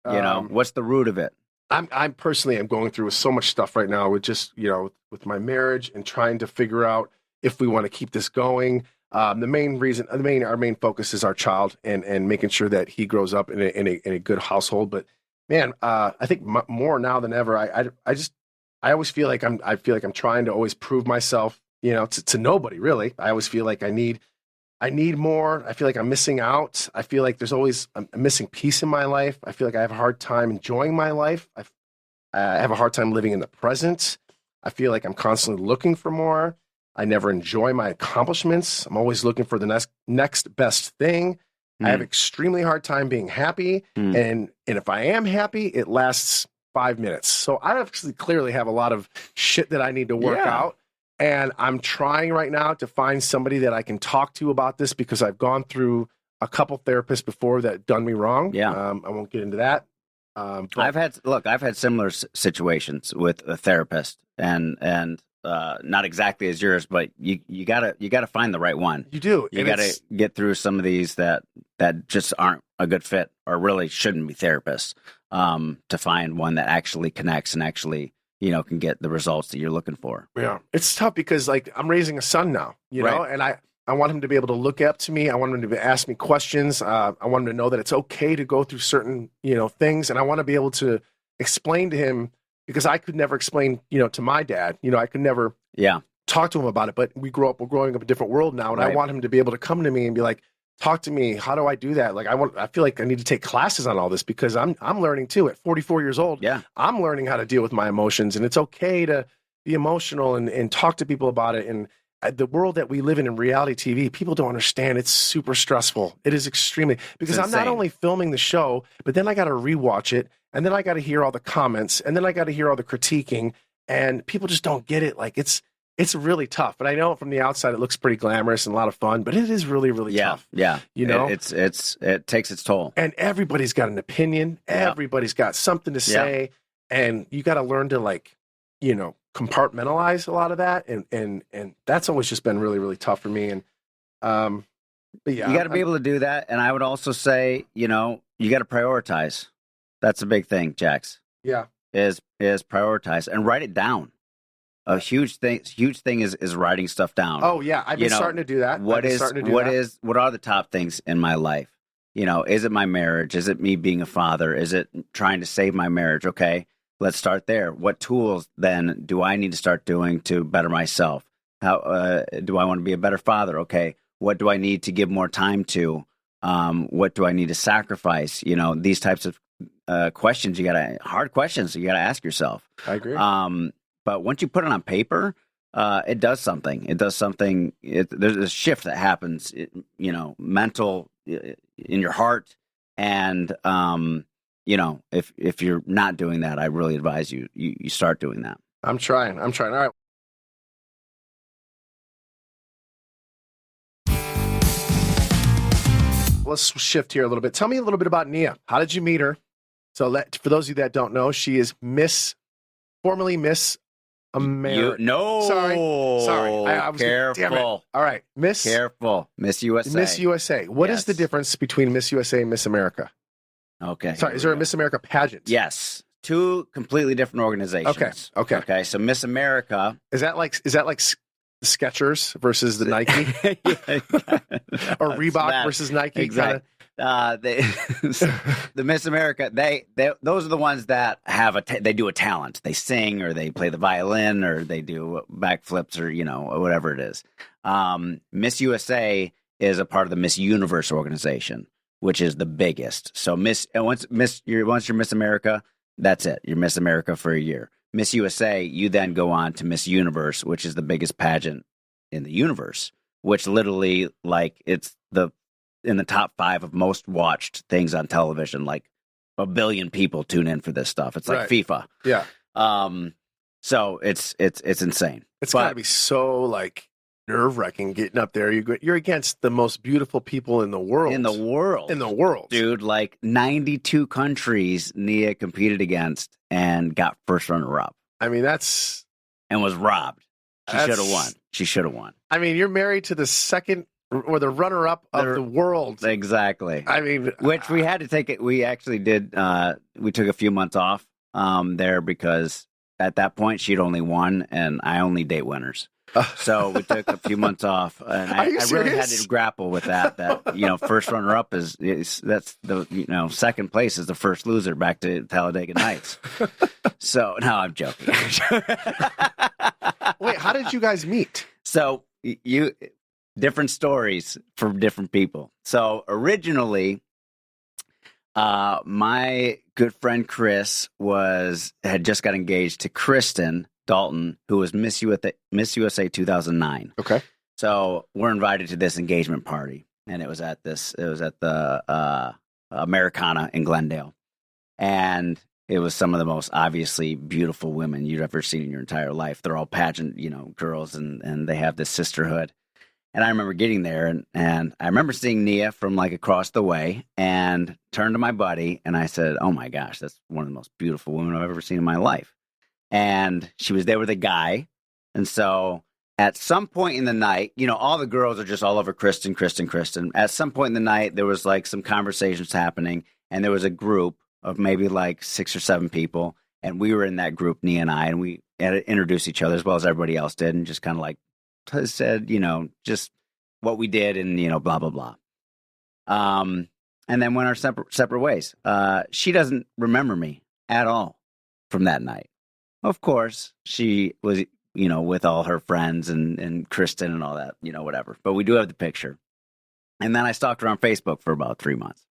What's the root of it? I'm personally, I'm going through so much stuff right now with just, with my marriage and trying to figure out if we want to keep this going. Our main focus is our child and making sure that he grows up in a good household. But man, I think more now than ever, I always feel like I'm trying to always prove myself, to nobody really. I always feel like I need more. I feel like I'm missing out. I feel like there's always a missing piece in my life. I feel like I have a hard time enjoying my life. I have a hard time living in the present. I feel like I'm constantly looking for more. I never enjoy my accomplishments. I'm always looking for the next best thing. I have extremely hard time being happy. And if I am happy, it lasts 5 minutes. So I actually clearly have a lot of shit that I need to work out. And I'm trying right now to find somebody that I can talk to about this, because I've gone through a couple therapists before that done me wrong. Yeah. I won't get into that. I've had similar situations with a therapist, and not exactly as yours, but you gotta find the right one. You do. You gotta get through some of these that just aren't a good fit, or really shouldn't be therapists, to find one that actually connects and actually, can get the results that you're looking for. Yeah. It's tough because like I'm raising a son now, know, and I want him to be able to look up to me. I want him to ask me questions. I want him to know that it's okay to go through certain, things. And I want to be able to explain to him, because I could never explain, to my dad, I could never talk to him about it, but we're growing up in a different world now. And I want him to be able to come to me and be like, talk to me. How do I do that? Like, I feel like I need to take classes on all this, because I'm learning too at 44 years old. Yeah. I'm learning how to deal with my emotions, and it's okay to be emotional and talk to people about it. And the world that we live in reality TV, people don't understand. It's super stressful. It is extremely, because I'm not only filming the show, but then I got to rewatch it. And then I got to hear all the comments, and then I got to hear all the critiquing, and people just don't get it. Like it's really tough. But I know from the outside it looks pretty glamorous and a lot of fun, but it is really, really tough. Yeah. It takes its toll. And everybody's got an opinion. Yeah. Everybody's got something to say. Yeah. And you got to learn to compartmentalize a lot of that. And that's always just been really, really tough for me. And but yeah, you got to be able to do that. And I would also say, you got to prioritize. That's a big thing, Jax. Yeah. Is prioritize and write it down. A huge thing is writing stuff down. Oh yeah, I've been starting to do that. What are the top things in my life? Is it my marriage? Is it me being a father? Is it trying to save my marriage? Okay, let's start there. What tools then do I need to start doing to better myself? How do I want to be a better father? Okay, what do I need to give more time to? What do I need to sacrifice? These types of questions hard questions you gotta ask yourself. I agree. But once you put it on paper, it does something. It does something. There's a shift that happens, mental in your heart. And, if you're not doing that, I really advise you start doing that. I'm trying. All right. Let's shift here a little bit. Tell me a little bit about Nia. How did you meet her? So for those of you that don't know, she is formerly Miss America. Sorry. I was careful. Damn it. All right. Careful. Miss USA. Miss USA. What is the difference between Miss USA and Miss America? Okay. Sorry. Is there a Miss America pageant? Yes. Two completely different organizations. Okay. So Miss America. Is that like Skechers versus the Nike? Or Reebok versus Nike? Exactly. The Miss America, those are the ones that have they do a talent. They sing, or they play the violin, or they do backflips, or whatever it is. Miss USA is a part of the Miss Universe organization, which is the biggest. So once you're Miss America, that's it. You're Miss America for a year. Miss USA, you then go on to Miss Universe, which is the biggest pageant in the universe, which literally, it's in the top 5 of most watched things on television. Like 1 billion people tune in for this stuff. It's like FIFA. Yeah. So it's insane. It's got to be so nerve-wracking getting up there. You're against the most beautiful people in the world. In the world. Dude, 92 countries Nia competed against and got first runner-up. I mean, and was robbed. She should have won. I mean, you're married to the second or the runner-up of the world. Exactly. I mean, which we had to take it. We actually did. We took a few months off there because at that point she'd only won, and I only date winners. So we took a few months off, and I really had to grapple with that. First runner up that's the second place is the first loser back to Talladega Nights. So no, I'm joking. Wait, how did you guys meet? So different stories for different people. So originally, my good friend Chris had just got engaged to Kristen Dalton, who was Miss USA 2009. Okay. So we're invited to this engagement party, and it was at the Americana in Glendale. And it was some of the most obviously beautiful women you'd ever seen in your entire life. They're all pageant, girls, and they have this sisterhood. And I remember getting there, and I remember seeing Nia from across the way, and turned to my buddy, and I said, "Oh my gosh, that's one of the most beautiful women I've ever seen in my life." And she was there with a guy. And so at some point in the night, all the girls are just all over Kristen. At some point in the night, there was some conversations happening, and there was a group of maybe 6 or 7 people. And we were in that group, Nia and I, and we had to introduce each other as well as everybody else did, and just kind of said, just what we did and, blah, blah, blah. And then went our separate ways. She doesn't remember me at all from that night. Of course, she was, with all her friends and Kristen and all that, whatever. But we do have the picture. And then I stalked her on Facebook for about 3 months.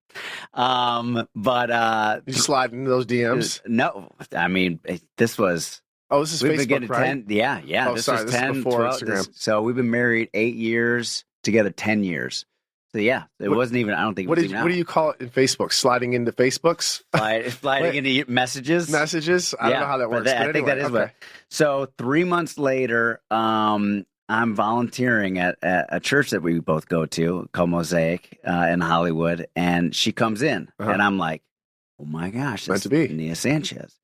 Did you slide into those DMs? No. I mean, this was... Oh, this is Facebook, right? Yeah. Oh, this was 10, before 12, Instagram. So we've been married 8 years, together 10 years. So yeah, wasn't even, I don't think it was even out. What do you call it in Facebook? Sliding into Facebooks? Sliding into messages? Messages? I don't know how that works. I think that is what. So 3 months later, I'm volunteering at a church that we both go to called Mosaic in Hollywood. And she comes in and I'm like, oh my gosh, that's Nia Sanchez.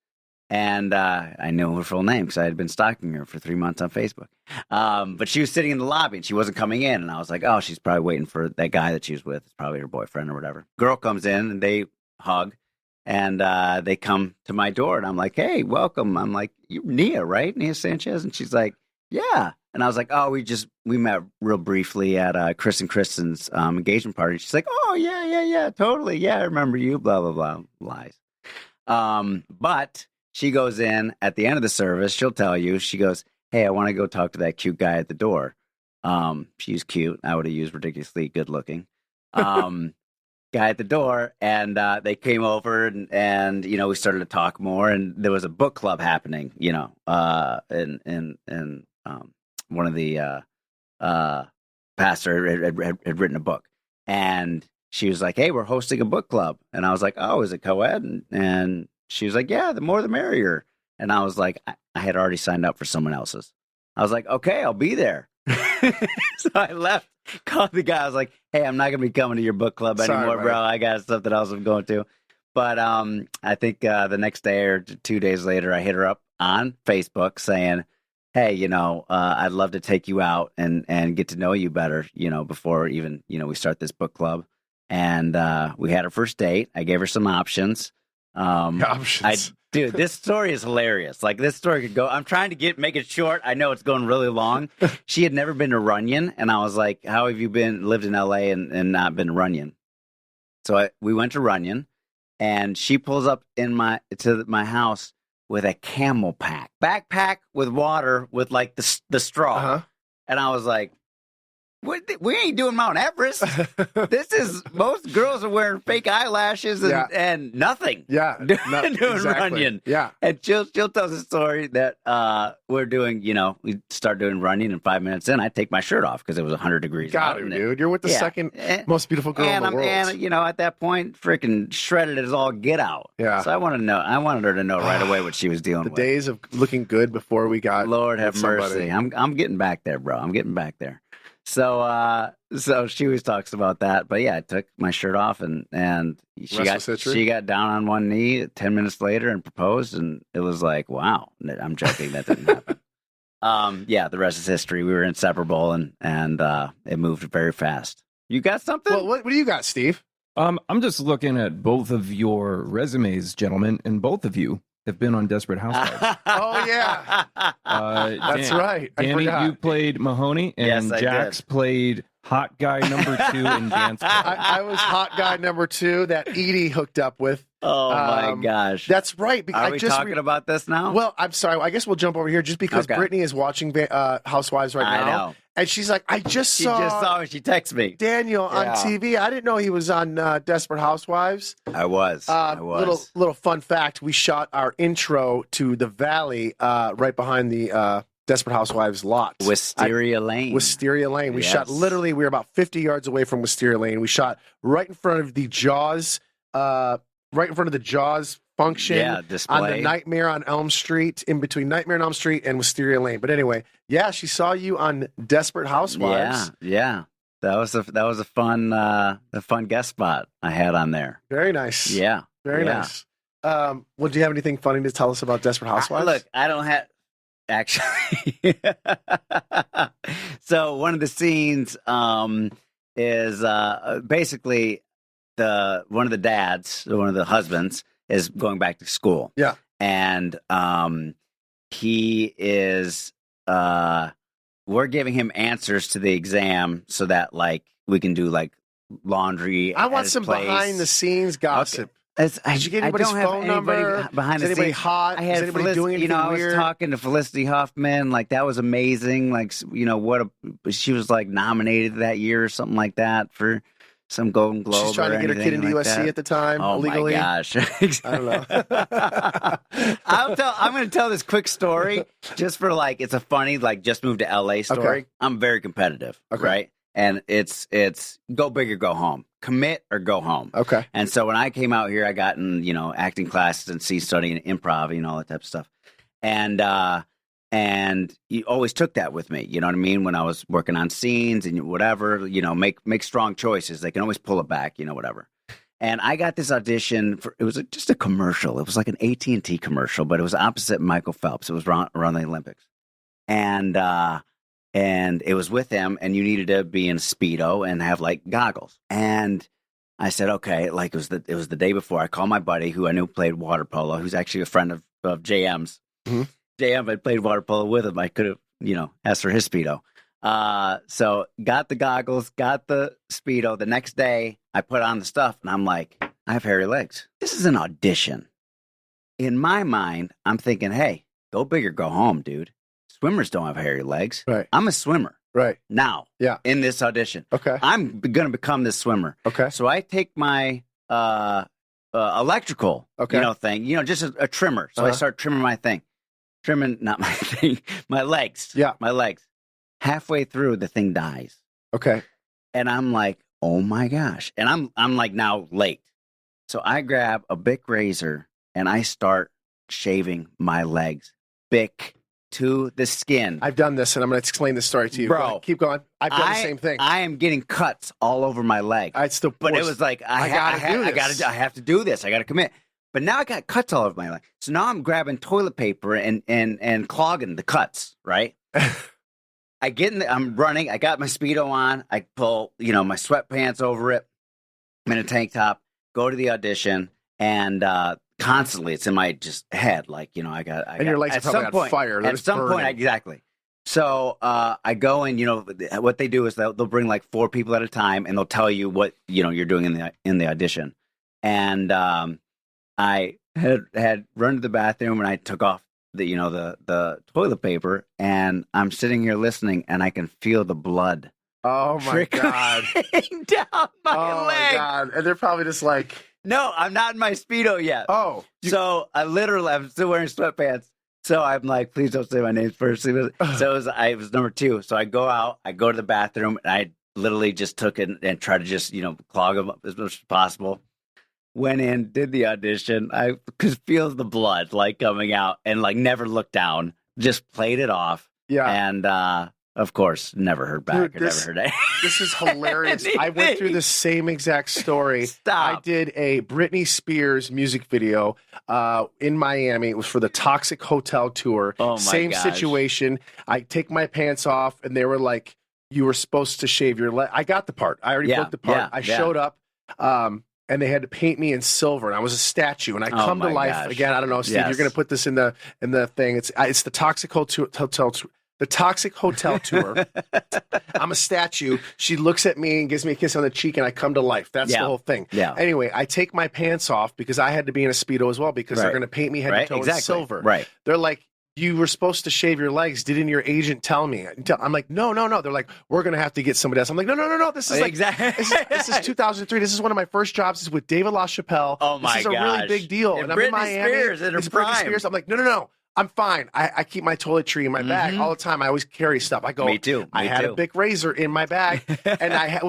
And I knew her full name because I had been stalking her for 3 months on Facebook. But she was sitting in the lobby and she wasn't coming in. And I was like, oh, she's probably waiting for that guy that she was with. It's probably her boyfriend or whatever. Girl comes in and they hug. And they come to my door. And I'm like, hey, welcome. I'm like, you're Nia, right? Nia Sanchez? And she's like, yeah. And I was like, oh, we met real briefly at Chris and Kristen's engagement party. She's like, oh, yeah, totally. Yeah, I remember you, blah, blah, blah. Lies. But... she goes in at the end of the service. She'll tell you. She goes, hey, I want to go talk to that cute guy at the door. She's cute. I would have used ridiculously good looking. guy at the door, and they came over, and we started to talk more, and there was a book club happening, and one of the pastor had written a book, and she was like, "Hey, we're hosting a book club," and I was like, "Oh, is it co-ed?" And she was like, "Yeah, the more the merrier," and I was like, I had already signed up for someone else's. I was like, "Okay, I'll be there." So I left, called the guy. I was like, "Hey, I'm not going to be coming to your book club anymore, bro. I got something else I'm going to." But I think the next day or 2 days later, I hit her up on Facebook saying, "Hey, I'd love to take you out and get to know you better, before even, we start this book club." And we had our first date. I gave her some options. Options. Dude, this story is hilarious. Like, this story could go. I'm trying to make it short. I know it's going really long. She had never been to Runyon, and I was like, "How have you lived in LA and not been to Runyon?" So we went to Runyon, and she pulls up to my house with a camel backpack with water with like the straw. Uh-huh. And I was like, we ain't doing Mount Everest. Most girls are wearing fake eyelashes and nothing. Yeah. Doing exactly. Runyon. Yeah. And she'll tell the story that we're doing, we start doing Runyon, and 5 minutes in, I take my shirt off because it was 100 degrees Got out. it, dude. You're with the second most beautiful girl in the world. And, at that point, freaking shredded as all get out. Yeah. So I wanted her to know right away what she was dealing with. The days of looking good before we got Lord have mercy. I'm getting back there, bro. I'm getting back there. So she always talks about that. But yeah, I took my shirt off and she got down on one knee 10 minutes later and proposed, and it was like, wow. I'm joking, that didn't happen. Yeah, the rest is history. We were inseparable, and it moved very fast. You got something? Well, what do you got, Steve? I'm just looking at both of your resumes, gentlemen, and both of you have been on Desperate Housewives. Oh, yeah. That's right. Danny, you played Mahoney, and yes, Jax played hot guy number 2 in Dance Club. I was hot guy number 2 that Edie hooked up with. Oh, my gosh. That's right. Are we talking about this now? Well, I'm sorry. I guess we'll jump over here just because Brittany is watching Housewives right now. I know. And she's like, she just saw she texted me. Daniel on TV. I didn't know he was on Desperate Housewives. I was. Little fun fact. We shot our intro to The Valley right behind the Desperate Housewives lot. Wisteria Lane. We shot we were about 50 yards away from Wisteria Lane. We shot right in front of the Jaws, function display on the Nightmare on Elm Street, in between Nightmare on Elm Street and Wisteria Lane. But anyway, she saw you on Desperate Housewives. Yeah. That was a fun guest spot I had on there. Very nice. Yeah. Very nice. Well, do you have anything funny to tell us about Desperate Housewives? I don't have actually. So one of the scenes is basically one of the dads, one of the husbands, is going back to school. Yeah. And he is we're giving him answers to the exam so that we can do laundry. I want some behind the scenes gossip. Okay. Did you get anybody's phone number? Behind is the anybody scenes? hot? Is anybody doing anything weird? I was talking to Felicity Huffman. That was amazing. She was nominated that year or something like that for some Golden Globe. She's trying to get her kid into USC at the time. Oh illegally. My gosh! I don't know. I'm going to tell this quick story just for it's a funny just moved to LA story. Okay. I'm very competitive, right? And it's go big or go home, commit or go home. Okay. And so when I came out here, I got in acting classes and studying improv and all that type of stuff, and you always took that with me, you know what I mean? When I was working on scenes and whatever, make strong choices. They can always pull it back, whatever. And I got this audition it was just a commercial. It was like an AT&T commercial, but it was opposite Michael Phelps. It was around the Olympics. And it was with him, and you needed to be in a Speedo and have goggles. And I said, okay, it was the day before. I called my buddy who I knew played water polo, who's actually a friend of JM's. Mm-hmm. JM had played water polo with him. I could have, asked for his Speedo. So got the goggles, got the Speedo. The next day I put on the stuff and I'm like, I have hairy legs. This is an audition. In my mind, I'm thinking, hey, go big or go home, dude. Swimmers don't have hairy legs. Right. I'm a swimmer. Right. Now, Yeah. in this audition, Okay. I'm going to become this swimmer. Okay. So I take my electrical, Okay. thing, just a trimmer. So I start trimming my thing. Not my thing, my legs. Yeah. My legs. Halfway through, the thing dies. Okay. And I'm like, oh my gosh. And I'm like now late. So I grab a Bic razor and I start shaving my legs. Bic to the skin. I've done this, and I'm going to explain this story to you. Bro, Go ahead, keep going. I've done the same thing. I am getting cuts all over my leg. It's the But it worst. was like, I have to do this. I got to commit. But now I got cuts all over my leg. So now I'm grabbing toilet paper and clogging the cuts, right? I get in I'm running. I got my Speedo on. I pull, my sweatpants over it. I'm in a tank top, go to the audition, and constantly it's in my just head. Like, and your legs are probably on fire. At some point, exactly. So I go and, what they do is they'll bring like 4 people at a time and they'll tell you what, you're doing in the audition. And I had run to the bathroom and I took off the toilet paper and I'm sitting here listening and I can feel the blood. Oh my God. Down my leg. My God. And they're probably just like, no, I'm not in my Speedo yet. Oh. So I'm still wearing sweatpants. So I'm like, please don't say my name first. So it was number 2. So I go out, I go to the bathroom, and I literally just took it and tried to just, clog them up as much as possible. Went in, did the audition. I could feel the blood like coming out and like never looked down, just played it off. Yeah. And of course, never heard back. Dude, never heard anything. This is hilarious. I went through the same exact story. Stop. I did a Britney Spears music video in Miami. It was for the Toxic Hotel tour. Oh, my Same gosh. situation. I take my pants off, and they were like, you were supposed to shave your leg. I got the part. I already booked the part. I showed up, and they had to paint me in silver, and I was a statue, and I come to life. Gosh. Again, I don't know, Steve, Yes. you're going to put this in the thing. It's the Toxic Hotel tour. The Toxic Hotel tour. I'm a statue. She looks at me and gives me a kiss on the cheek, and I come to life. That's the whole thing. Yeah. Anyway, I take my pants off because I had to be in a Speedo as well because they're going to paint me head to toe in silver. Right. They're like, you were supposed to shave your legs. Didn't your agent tell me? I'm like, no. They're like, we're going to have to get somebody else. I'm like, no. This is like, this is 2003. This is one of my first jobs. Is with David LaChapelle. Oh my gosh. This is a really big deal. And I'm in Miami. Spears in her it's Britney prime. Spears. I'm like, no. I'm fine. I keep my toiletry in my bag all the time. I always carry stuff. I go. Me too. I had a Bic razor in my bag, and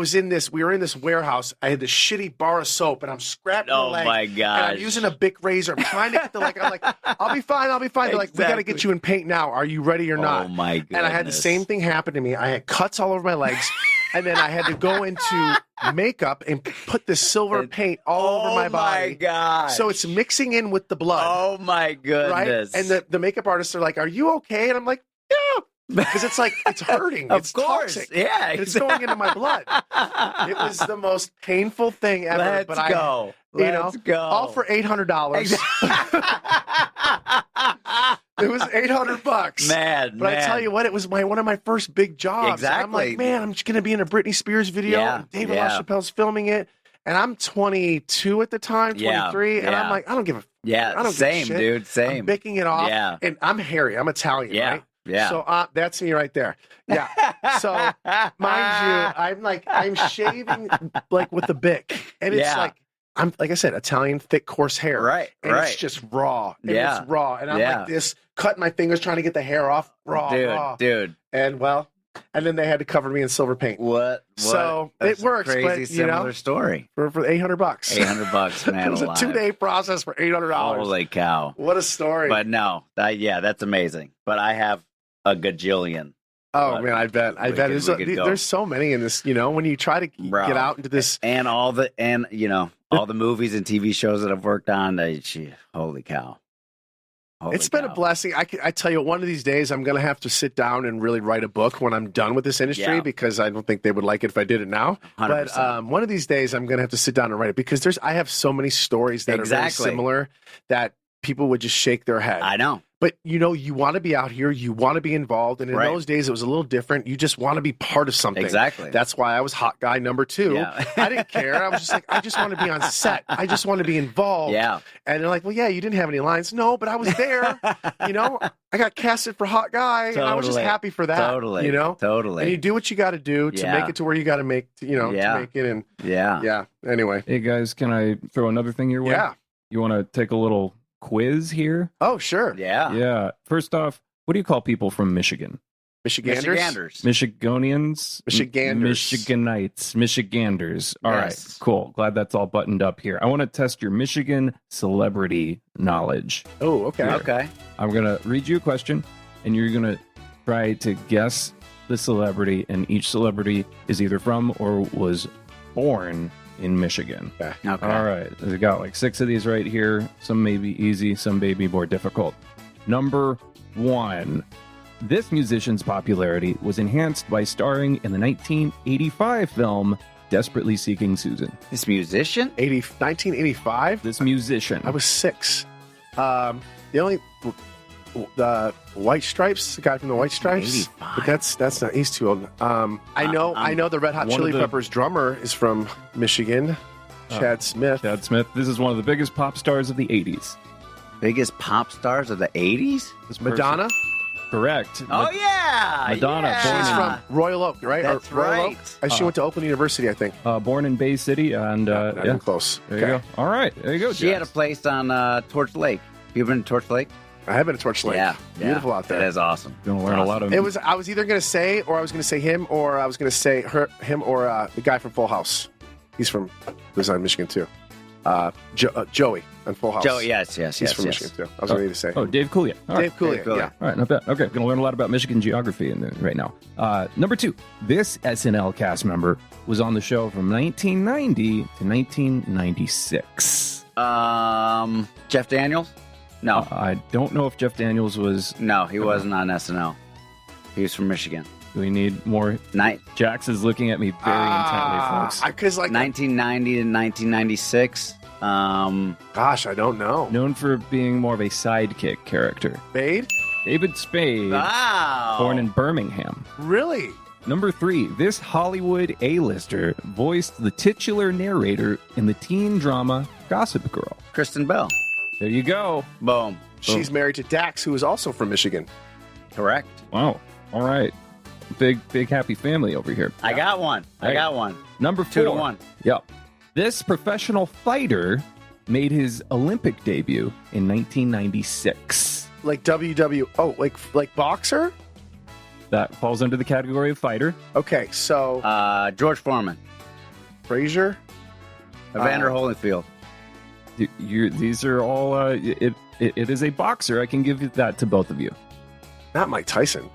we were in this warehouse. I had this shitty bar of soap, and I'm scrapping the leg. Oh my gosh. And I'm using a Bic razor. I'm trying to get the leg. I'm like, I'll be fine. They're like, we got to get you in paint now. Are you ready or not? Oh my goodness. And I had the same thing happen to me. I had cuts all over my legs. And then I had to go into makeup and put this silver paint all over my body. Oh my gosh. So it's mixing in with the blood. Oh my goodness. Right? And the makeup artists are like, are you okay? And I'm like, yeah. Because it's like, it's hurting. Of it's course. toxic. Yeah. It's going into my blood. It was the most painful thing ever. Let's go. Let's go. All for $800. It was $800. Man, But I tell you what, it was one of my first big jobs. Exactly. And I'm like, man, I'm just going to be in a Britney Spears video. Yeah, And David yeah. LaChapelle's filming it. And I'm 22 at the time, 23. And I'm like, I don't give a Yeah, I don't same, give a shit. dude. Same. I'm bicking it off. Yeah. And I'm hairy. I'm Italian, Yeah. right? Yeah. So that's me right there. Yeah. So mind you, I'm shaving like with the Bic. And it's like, I'm like I said, Italian thick coarse hair. Right. And it's just raw. And Yeah. it's raw. And I'm like this, cutting my fingers trying to get the hair off. Raw. Dude. And and then they had to cover me in silver paint. What? So That's it works, crazy but similar story. for $800. $800, man. It was a 2-day process for $800. Holy cow. What a story. But no, that's amazing. But I have a gajillion. Oh man, I bet. There's so many in this. When you try to get out into this, and all the movies and TV shows that I've worked on. Holy cow! It's been a blessing. I tell you, one of these days I'm going to have to sit down and really write a book when I'm done with this industry because I don't think they would like it if I did it now. 100%. But one of these days I'm going to have to sit down and write it because I have so many stories that are very similar that people would just shake their head. I know. But, you know, you want to be out here. You want to be involved. And in those days, it was a little different. You just want to be part of something. Exactly. That's why I was hot guy number 2. Yeah. I didn't care. I was just like, I just want to be on set. I just want to be involved. Yeah. And they're like, well, yeah, you didn't have any lines. No, but I was there. You know, I got casted for hot guy. And I was just happy for that. Totally. You know? Totally. And you do what you got to do to make it to where you got to make, to make it. And yeah. Anyway. Hey, guys, can I throw another thing your way? Yeah. You want to take a little quiz here? Oh, sure. Yeah. Yeah. First off, what do you call people from Michigan? Michiganders? Michigonians? Michiganders. Michiganites. Michiganders. All right. Cool. Glad that's all buttoned up here. I want to test your Michigan celebrity knowledge. Oh, okay. Here. Okay. I'm going to read you a question, and you're going to try to guess the celebrity, and each celebrity is either from or was born in Michigan. Okay. All right. We've got like 6 of these right here. Some may be easy, some may be more difficult. Number 1. This musician's popularity was enhanced by starring in the 1985 film Desperately Seeking Susan. This musician? 1985? This musician. I was 6. The White Stripes, the guy from the White Stripes. 85. But that's not, he's too old. I know the Red Hot Chili Peppers drummer is from Michigan, Chad Smith. Chad Smith. This is one of the biggest pop stars of the 80s. Biggest pop stars of the 80s? Madonna? Correct. Oh, yeah. Madonna, Yeah. She's from Royal Oak, right? That's Royal right. Oak? She went to Oakland University, I think. Born in Bay City, and Not even close. There you go. All right, there you go. She had a place on Torch Lake. You been to Torch Lake? I have been to Torch Lake. Yeah. Beautiful out there. It is awesome. Gonna learn a lot of. I was either going to say, or I was going to say him, or I was going to say him, or the guy from Full House. He was on Michigan too. Joey on Full House. Joey, yes. He's from Michigan too. I was ready to say. Oh, Dave Coulier. All right. Dave Coulier, yeah. All right, not bad. Okay, going to learn a lot about Michigan geography right now. Number 2, this SNL cast member was on the show from 1990 to 1996. Jeff Daniels? No. I don't know if Jeff Daniels was. No, he wasn't on SNL. He was from Michigan. Do we need more? Night. Jax is looking at me very intently, folks. Because 1990 to 1996. Gosh, I don't know. Known for being more of a sidekick character. Spade? David Spade, Wow. born in Birmingham. Really? Number 3, this Hollywood A-lister voiced the titular narrator in the teen drama Gossip Girl. Kristen Bell. There you go. Boom. She's married to Dax, who is also from Michigan. Correct. Wow. All right. Big happy family over here. I got one. Number 4. 2-1. Yep. This professional fighter made his Olympic debut in 1996. Like WW. Oh, like boxer? That falls under the category of fighter. Okay, so George Foreman. Frazier? Evander Holyfield. These are all. It is a boxer. I can give you that to both of you. Not Mike Tyson.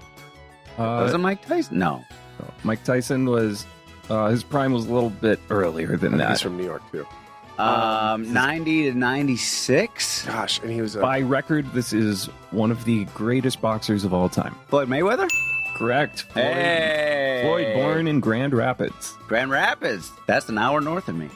Was it Mike Tyson? No. Mike Tyson was. His prime was a little bit earlier than that. He's from New York too. 90 to 96. Gosh, and he was By record, this is one of the greatest boxers of all time. Floyd Mayweather? Correct. Floyd born in Grand Rapids. Grand Rapids. That's an hour north of me.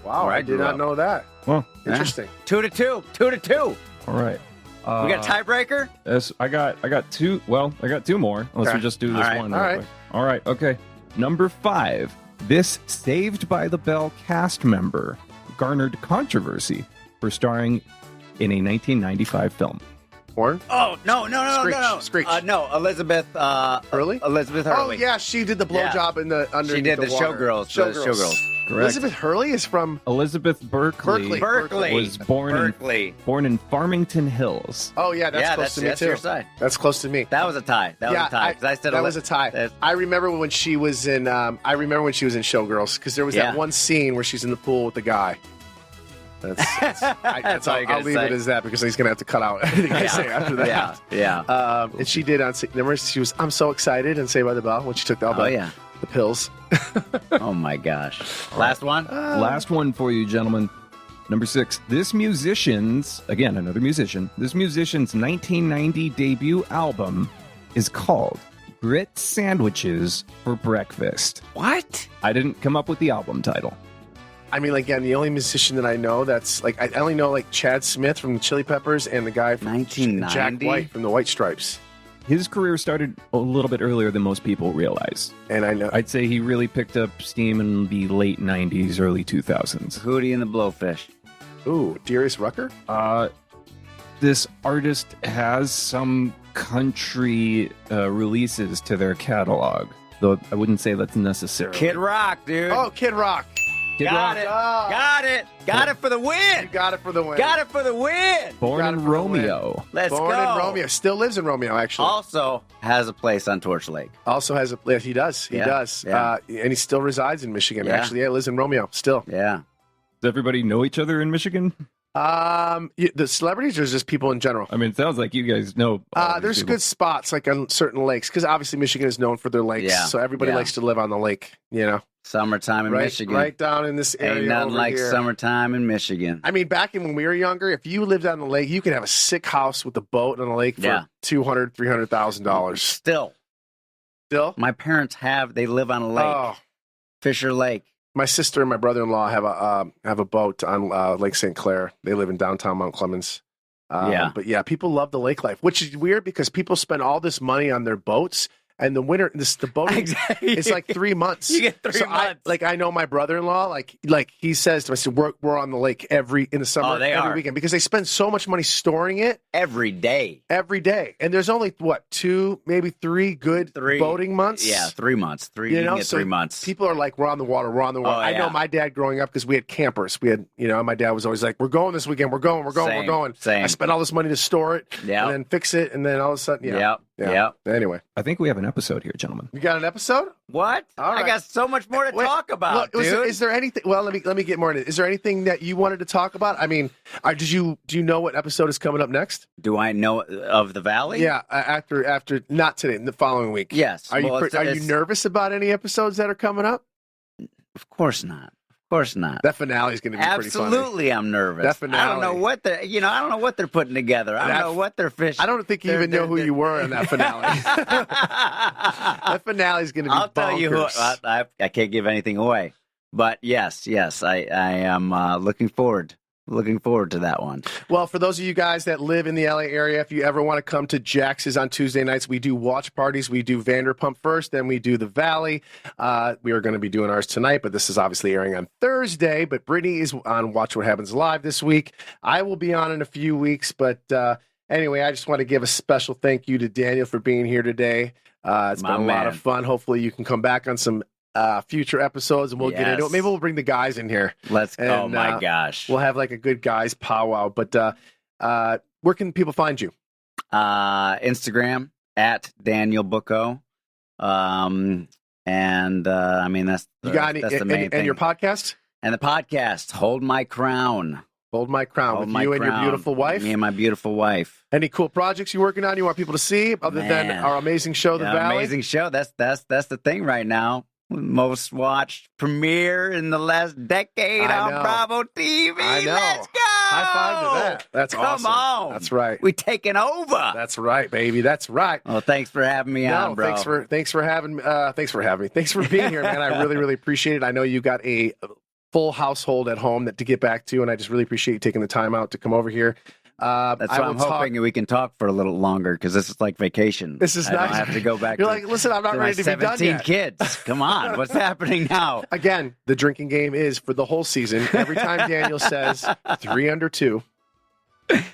Wow, I did not know that. Well, interesting. 2-2. 2-2. All right. We got a tiebreaker? Yes, I got 2. Well, I got 2 more. Unless we just do this one. All right. All right. Okay. Number 5. This Saved by the Bell cast member garnered controversy for starring in a 1995 film. Horn? Oh, no. Screech. No, Elizabeth Hurley? Elizabeth Oh, Hurley. yeah, she did the blowjob in the underneath She did the water. Showgirls. Showgirls. Correct. Elizabeth Hurley is from Elizabeth Berkley. Berkeley. Was born in Farmington Hills. Oh, yeah, that's close to me that's too. your side. That's close to me. That was a tie. That was a tie. 'Cause I said that was a tie. I remember when she was in. Showgirls because there was that one scene where she's in the pool with the guy. That's all I'll leave it as that because he's gonna have to cut out anything I say after that. Yeah. And she did remember she was. I'm so excited and Saved by the Bell when she took the pills. Oh my gosh. Last one. Last one for you, gentlemen. Number 6. This musician's 1990 debut album is called Grit Sandwiches for Breakfast. What? I didn't come up with the album title. I mean, again, the only musician that I know that's like, I only know like Chad Smith from the Chili Peppers and the guy from 1990? Jack White from the White Stripes. His career started a little bit earlier than most people realize. And I know. I'd say he really picked up steam in the late 90s, early 2000s. Hootie and the Blowfish. Ooh, Darius Rucker? This artist has some country releases to their catalog, though I wouldn't say that's necessarily. Kid Rock, dude. Oh, Kid Rock. Kid got Rock. it. Oh. Got it. Got it for the win. You got it for the win. Got it for the win. Born Got it in for the win. Romeo. Let's Born go. in Romeo. Still lives in Romeo, actually. Also has a place on Torch Lake. Also has a. Yeah, he does. He Yeah, does. yeah. And he still resides in Michigan. Yeah. Actually, yeah, lives in Romeo still. Yeah. Does everybody know each other in Michigan? The celebrities or just people in general? I mean, it sounds like you guys know. all these There's people. good spots like on certain lakes because obviously Michigan is known for their lakes, Yeah, so everybody yeah. likes to live on the lake. You know, Summertime in right, Michigan. right down in this area. Ain't nothing over like here. summertime in Michigan. I mean, back in when we were younger, if you lived on the lake, you could have a sick house with a boat on the lake for Yeah. $200,000-$300,000. Still, my parents they live on a lake, Oh, Fisher Lake. my sister and my brother-in-law have a boat on Lake St. Clair. They live in downtown Mount Clemens. Yeah. But yeah, people love the lake life, which is weird because people spend all this money on their boats, and the winter, the boating, Exactly. it's like 3 months. You get 3 So months. I know my brother-in-law, like he says to me, I said, we're on the lake in the summer, Oh, they every are. weekend because they spend so much money storing it Every day. every day. And there's only 2, maybe 3 good boating months. Yeah, 3 months. You can get so 3 months. People are like, we're on the water. Oh, I know yeah. my dad growing up because we had campers. We had, my dad was always like, we're going this weekend. We're going. Same. I spent all this money to store it Yep. and then fix it. And then all of a sudden, Yep. Anyway, I think we have an episode here, gentlemen. you got an episode? What? All right. I got so much more to Wait, talk about, look, dude. is there anything? Well, let me get more into it. Is there anything that you wanted to talk about? I mean, do you know what episode is coming up next? Do I know of the Valley? Yeah, after not today, the following week. Yes. Are Well, you nervous about any episodes that are coming up? Of course not. Of course not. That finale is going to be pretty funny. Absolutely, I'm nervous. That finale. I don't know what they're putting together. I don't know what they're fishing. I don't think you even know who you were in that finale. That finale is going to be I'll tell you who. bonkers. I can't give anything away, but yes, I am looking forward to that one. Well, for those of you guys that live in the LA area, if you ever want to come to Jax's on Tuesday nights, we do watch parties. We do Vanderpump first, then we do the Valley. We are going to be doing ours tonight, but this is obviously airing on Thursday. But Brittany is on Watch What Happens Live this week. I will be on in a few weeks, but anyway, I just want to give a special thank you to Daniel for being here today. It's been a lot of fun. Hopefully you can come back on some future episodes and we'll get into it. Maybe we'll bring the guys in here. Let's go. Oh And, my gosh. We'll have like a good guys powwow. But where can people find you? Instagram at Daniel Booko. I mean that's You got any, that's the main thing. and your podcast? And the podcast, Hold My Crown. Hold My Crown with you and your beautiful wife. Me and my beautiful wife. Any cool projects you're working on you want people to see other than our amazing show, The Valley? Amazing show. That's the thing right now. Most watched premiere in the last decade I on know. Bravo TV. I know. Let's go. High five to that. That's awesome. Come on. That's right. We taking over. That's right, baby. That's right. Well, thanks for having me on, bro. Thanks for having me. Thanks for being here, man. I really appreciate it. I know you got a full household at home to get back to, and I just really appreciate you taking the time out to come over here. That's why I'm hoping we can talk for a little longer because this is like vacation. This is I nice. don't have to go back. You're like, listen, I'm not ready to be done 17 yet. kids. Come on, what's happening now? Again, the drinking game is for the whole season. Every time Daniel says 3 under 2,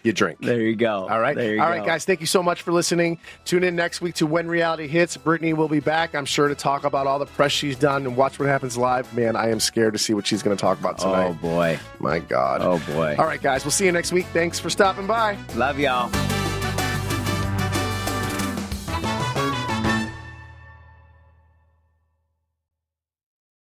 you drink. There you go. All right. All right, guys. Thank you so much for listening. Tune in next week to When Reality Hits. Brittany will be back, I'm sure, to talk about all the press she's done and Watch What Happens Live. Man, I am scared to see what she's going to talk about tonight. Oh, boy. My God. Oh, boy. All right, guys. We'll see you next week. Thanks for stopping by. Love y'all.